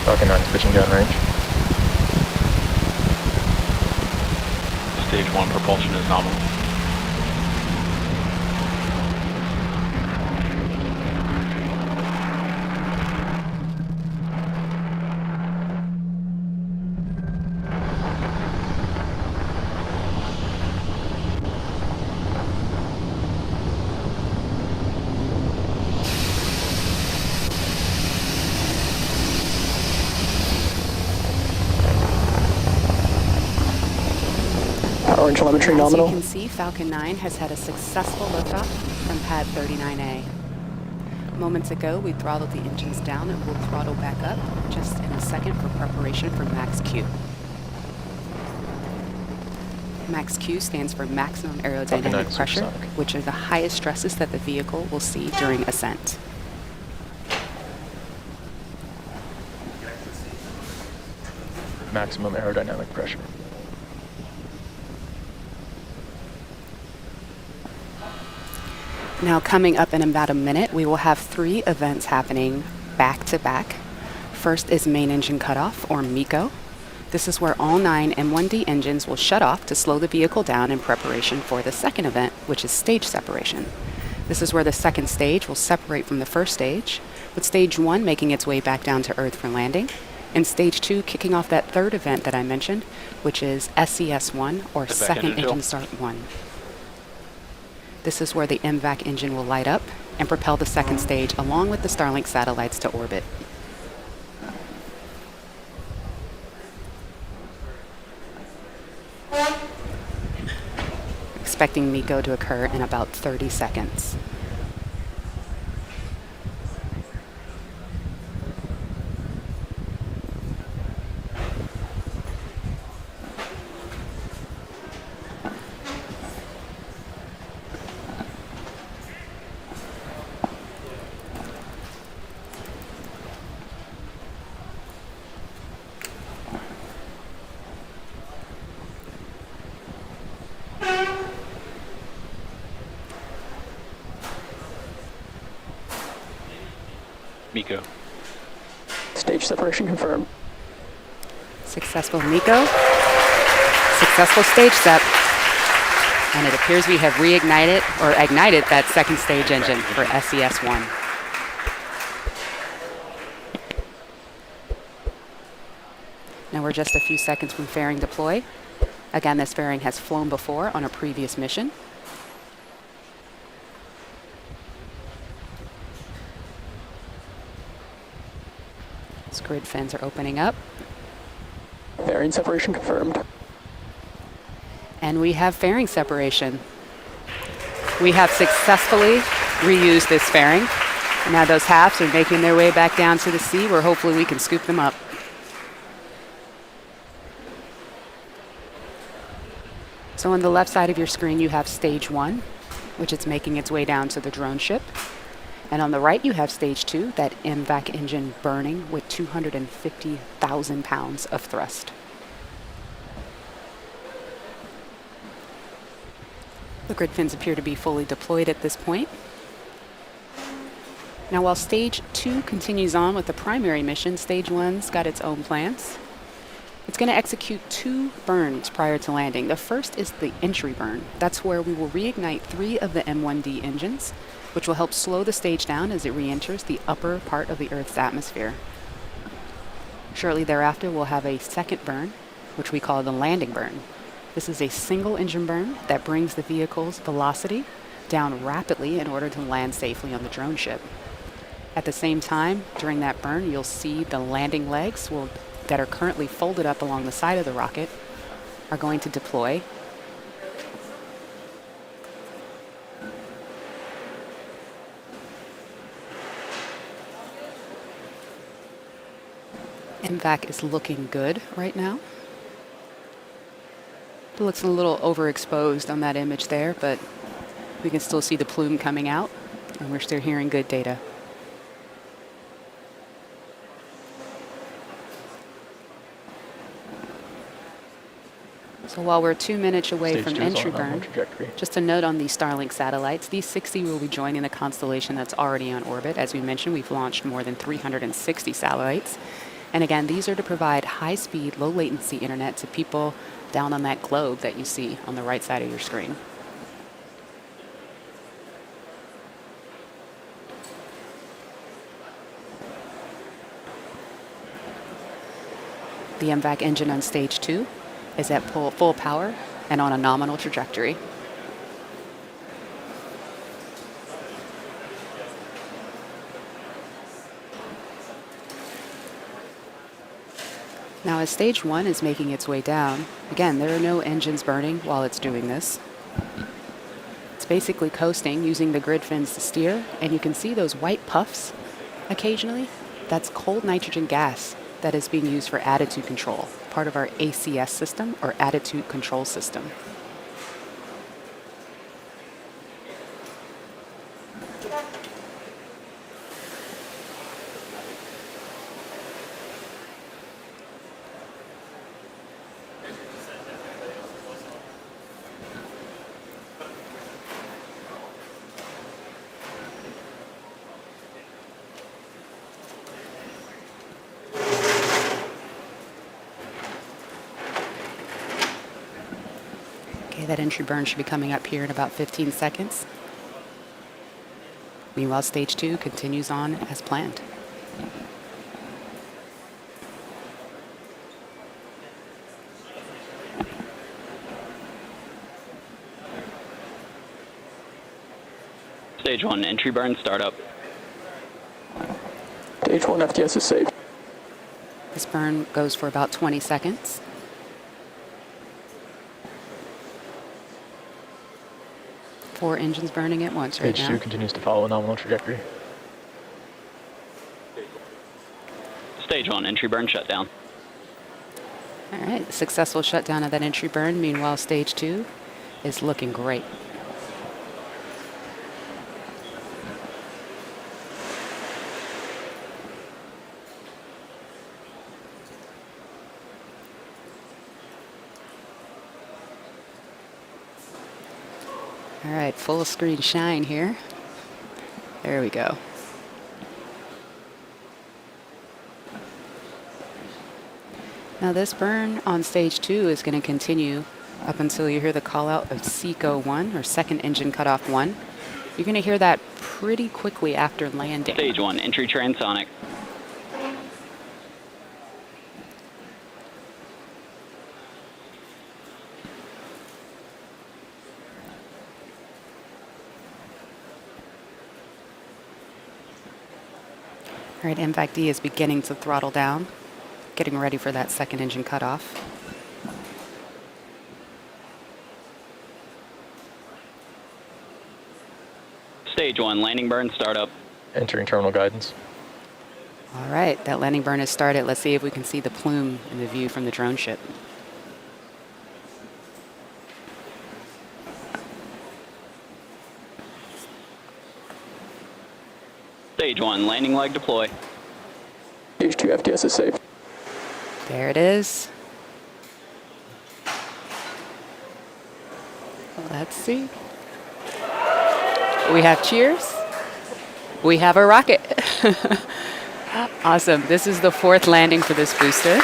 Falcon 9 switching down range. Stage 1 propulsion is nominal. Power and telemetry nominal. As you can see, Falcon 9 has had a successful liftoff from pad 39A. Moments ago, we throttled the engines down and we'll throttle back up just in a second for preparation for Max Q. Max Q stands for maximum aerodynamic pressure, which are the highest stresses that the vehicle will see during ascent. Maximum aerodynamic pressure. Now coming up in about a minute, we will have 3 events happening back to back. First is main engine cutoff, or MECO. This is where all 9 M1D engines will shut off to slow the vehicle down in preparation for the second event, which is stage separation. This is where the second stage will separate from the first stage, with stage 1 making its way back down to Earth for landing, and stage 2 kicking off that third event that I mentioned, which is SES1, or second engine start 1. This is where the MVAC engine will light up and propel the second stage along with the Starlink satellites to orbit. Expecting MECO to occur in about 30 seconds. MECO. Stage separation confirmed. Successful MECO. Successful stage sep. And it appears we have reignited or ignited that second stage engine for SES-1. Now we're just a few seconds from fairing deploy. Again, this fairing has flown before on a previous mission. These grid fins are opening up. Fairing separation confirmed. And we have fairing separation. We have successfully reused this fairing. Now those halves are making their way back down to the sea, where hopefully we can scoop them up. So on the left side of your screen, you have stage 1, which is making its way down to the drone ship. And on the right, you have stage 2, that MVAC engine burning with 250,000 pounds of thrust. The grid fins appear to be fully deployed at this point. Now, while stage 2 continues on with the primary mission, stage 1's got its own plans. It's going to execute 2 burns prior to landing. The first is the entry burn. That's where we will reignite 3 of the M1D engines, which will help slow the stage down as it re-enters the upper part of the Earth's atmosphere. Shortly thereafter, we'll have a second burn, which we call the landing burn. This is a single engine burn that brings the vehicle's velocity down rapidly in order to land safely on the drone ship. At the same time, during that burn, you'll see the landing legs that are currently folded up along the side of the rocket are going to deploy. MVAC is looking good right now. It looks a little overexposed on that image there, but we can still see the plume coming out, and we're still hearing good data. So while we're 2 minutes away from entry burn, just a note on these Starlink satellites, these 60 will be joining the constellation that's already on orbit. As we mentioned, we've launched more than 360 satellites. And again, these are to provide high-speed, low-latency internet to people down on that globe that you see on the right side of your screen. The MVAC engine on stage 2 is at full power and on a nominal trajectory. Now, as stage 1 is making its way down, again, there are no engines burning while it's doing this. It's basically coasting using the grid fins to steer, and you can see those white puffs occasionally. That's cold nitrogen gas that is being used for attitude control, part of our ACS system, or attitude control system. That entry burn should be coming up here in about 15 seconds. Meanwhile, stage 2 continues on as planned. Stage 1 entry burn startup. Stage 1 FTS is safe. This burn goes for about 20 seconds. Four engines burning at once right now. Stage 2 continues to follow a nominal trajectory. Stage 1 entry burn shutdown. All right, successful shutdown of that entry burn. Meanwhile, stage 2 is looking great. All right, full screen shine here. There we go. Now this burn on stage 2 is going to continue up until you hear the call out of SECO 1, or second engine cutoff 1. You're going to hear that pretty quickly after landing. Stage 1, entry transonic. All right, MVAC D is beginning to throttle down, getting ready for that second engine cutoff. Stage 1, landing burn startup. Entering terminal guidance. All right, that landing burn has started. Let's see if we can see the plume in the view from the drone ship. Stage 1, landing leg deploy. Stage 2 FTS is safe. There it is. Let's see. We have cheers. We have a rocket. Awesome. This is the 4th landing for this booster. And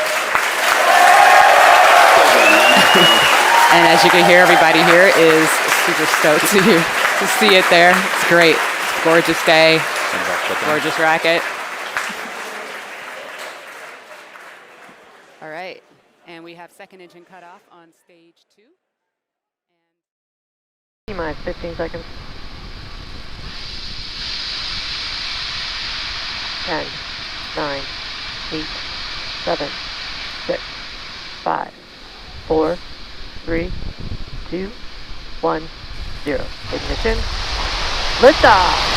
as you can hear, everybody here is super stoked to see it there. It's great. Gorgeous day. Gorgeous rocket. All right. And we have second engine cutoff on stage 2. T-minus 15 seconds. 10, 9, 8, 7, 6, 5, 4, 3, 2, 1, 0. Ignition. Liftoff!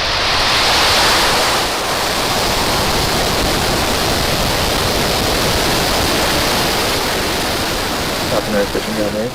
Falcon 9 pushing down range.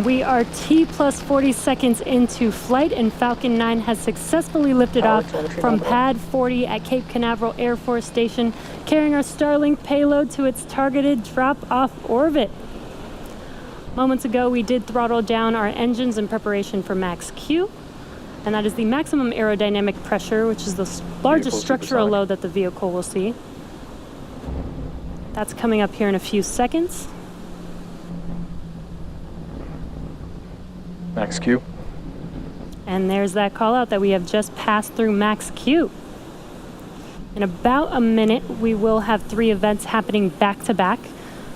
We are T plus 40 seconds into flight, and Falcon 9 has successfully lifted off from pad 40 at Cape Canaveral Air Force Station, carrying our Starlink payload to its targeted drop-off orbit. Moments ago, we did throttle down our engines in preparation for max Q, and that is the maximum aerodynamic pressure, which is the largest structural load that the vehicle will see. That's coming up here in a few seconds. Max Q. And there's that call out that we have just passed through max Q. In about a minute, we will have 3 events happening back to back.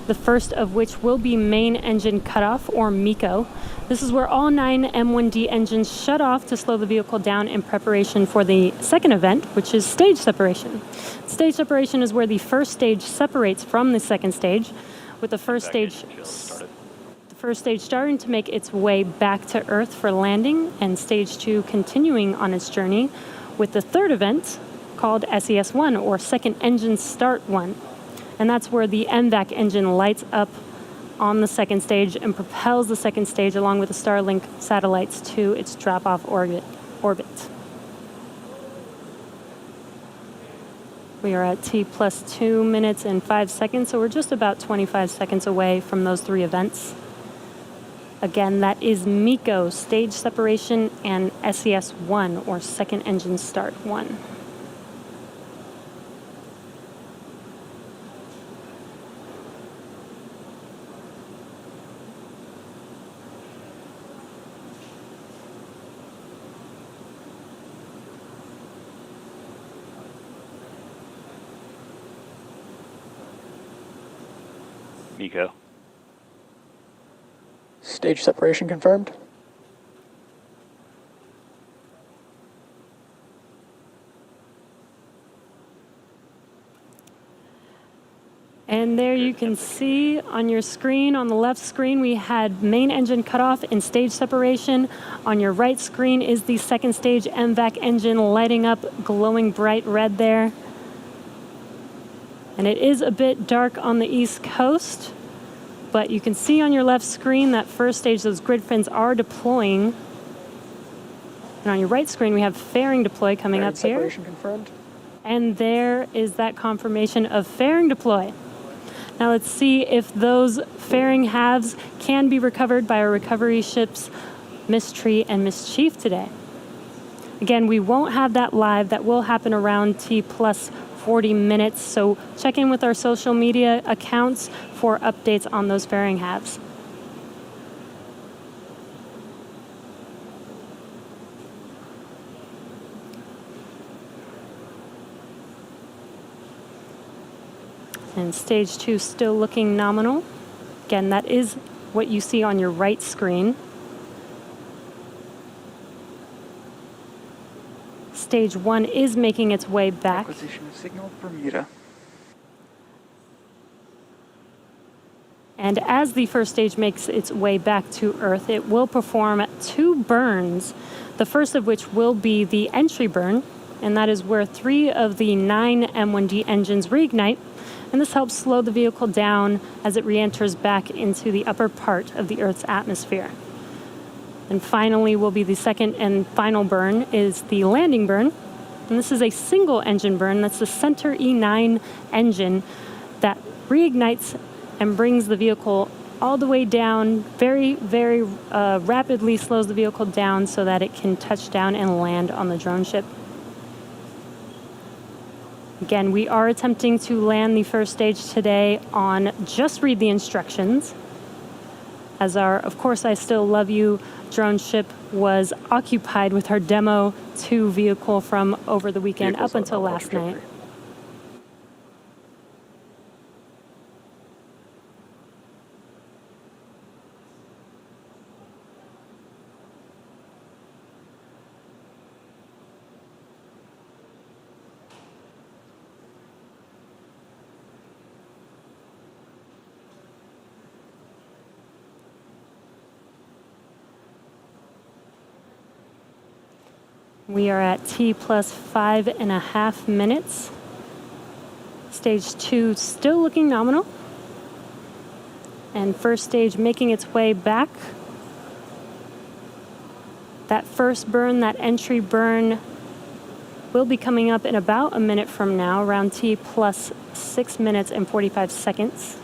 The first of which will be main engine cutoff, or MECO. This is where all 9 M1D engines shut off to slow the vehicle down in preparation for the second event, which is stage separation. Stage separation is where the first stage separates from the second stage, with the first stage starting to make its way back to Earth for landing, and stage 2 continuing on its journey, with the third event called SES1, or second engine start 1. And that's where the MVAC engine lights up on the second stage and propels the second stage along with the Starlink satellites to its drop-off orbit. We are at T plus 2 minutes and 5 seconds, so we're just about 25 seconds away from those 3 events. Again, that is MECO, stage separation, and SES1, or second engine start 1. MECO. Stage separation confirmed. And there you can see on your screen, on the left screen, we had main engine cutoff and stage separation. On your right screen is the second stage MVAC engine lighting up, glowing bright red there. And it is a bit dark on the East Coast, But you can see on your left screen that first stage, those grid fins are deploying. And on your right screen, we have fairing deploy coming up here. Separation confirmed. And there is that confirmation of fairing deploy. Now let's see if those fairing halves can be recovered by our recovery ships, Mystery and Mischief today. Again, we won't have that live. That will happen around T plus 40 minutes. So check in with our social media accounts for updates on those fairing halves. And stage 2 still looking nominal. Again, that is what you see on your right screen. Stage 1 is making its way back. Acquisition of signal Bermuda. And as the first stage makes its way back to Earth, it will perform 2 burns, the first of which will be the entry burn, and that is where 3 of the 9 M1D engines reignite, and this helps slow the vehicle down as it re-enters back into the upper part of the Earth's atmosphere. And finally will be the second and final burn is the landing burn, and this is a single engine burn. That's the center E9 engine that reignites and brings the vehicle all the way down, very, very rapidly slows the vehicle down so that it can touch down and land on the drone ship. Again, we are attempting to land the first stage today on Just Read the Instructions, as our Of Course I Still Love You drone ship was occupied with our Demo 2 vehicle from over the weekend up until last night. We are at T plus 5.5 minutes. Stage 2 still looking nominal. And first stage making its way back. That first burn, that entry burn, will be coming up in about a minute from now, around T plus 6 minutes and 45 seconds.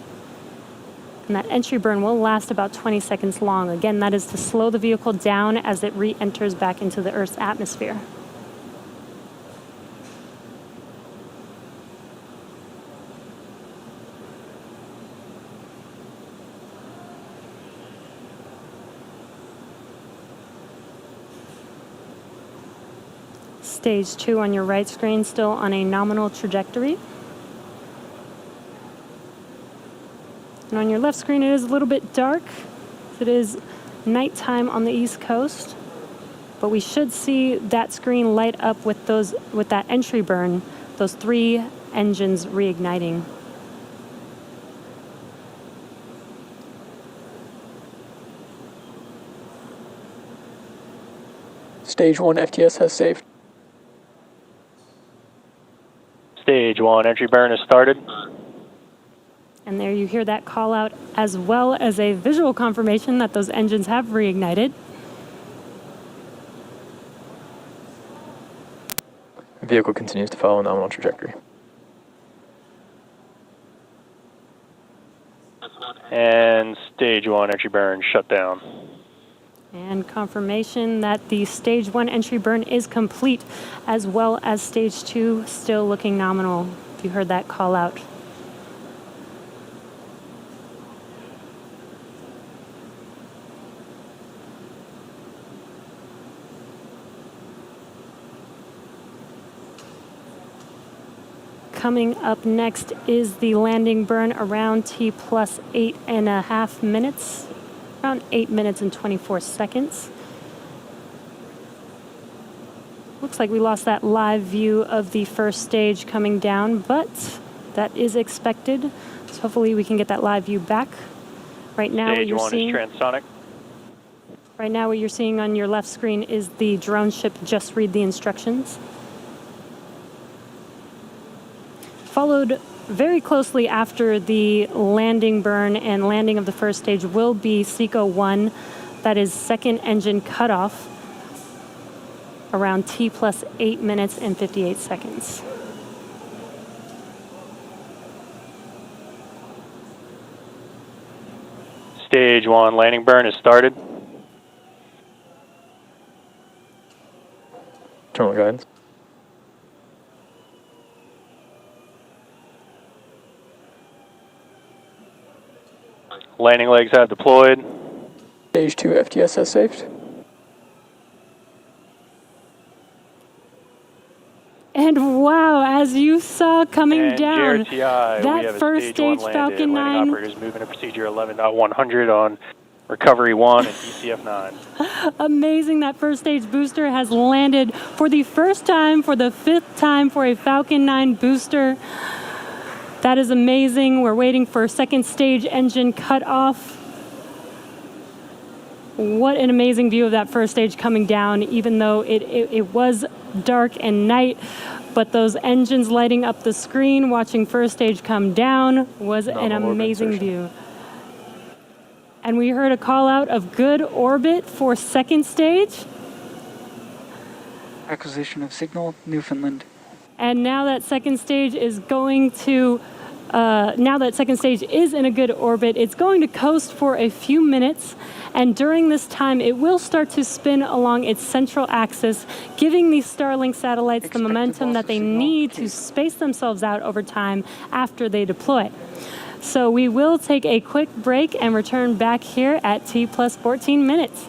And that entry burn will last about 20 seconds long. Again, that is to slow the vehicle down as it re-enters back into the Earth's atmosphere. Stage 2 on your right screen, still on a nominal trajectory. And on your left screen, it is a little bit dark. It is nighttime on the East Coast, but we should see that screen light up with that entry burn, those 3 engines reigniting. Stage 1 FTS has saved. Stage 1 entry burn has started. And there you hear that call out, as well as a visual confirmation that those engines have reignited. Vehicle continues to follow a nominal trajectory. And stage 1 entry burn shut down. And confirmation that the stage 1 entry burn is complete, as well as stage 2 still looking nominal. If you heard that call out. Coming up next is the landing burn around T plus 8.5 minutes, around 8 minutes and 24 seconds. Looks like we lost that live view of the first stage coming down, but that is expected. So hopefully we can get that live view back. Right now, Stage 1 is transonic. Right now, what you're seeing on your left screen is the drone ship Just Read the Instructions. Followed very closely after the landing burn and landing of the first stage will be SECO 1, that is second engine cutoff, around T plus 8 minutes and 58 seconds. Stage 1 landing burn is started. Terminal guidance. Landing legs have deployed. Stage 2 FTS has saved. And wow, as you saw coming And down, GRTI, we that have a first stage 1 stage landed. Falcon 9. Landing operators moving to procedure 11.100 on recovery 1 and ECF 9. Amazing, that first stage booster has landed for the first time, for the 5th time for a Falcon 9 booster. That is amazing. We're waiting for second stage engine cutoff. What an amazing view of that first stage coming down, even though it was dark and night. But those engines lighting up the screen, watching first stage come down, was an amazing view. And we heard a call out of good orbit for second stage. Acquisition of signal, Newfoundland. And now that second stage is going to, now that second stage is in a good orbit, it's going to coast for a few minutes. And during this time, it will start to spin along its central axis, giving these Starlink satellites the momentum that they need to space themselves out over time after they deploy. So we will take a quick break and return back here at T plus 14 minutes.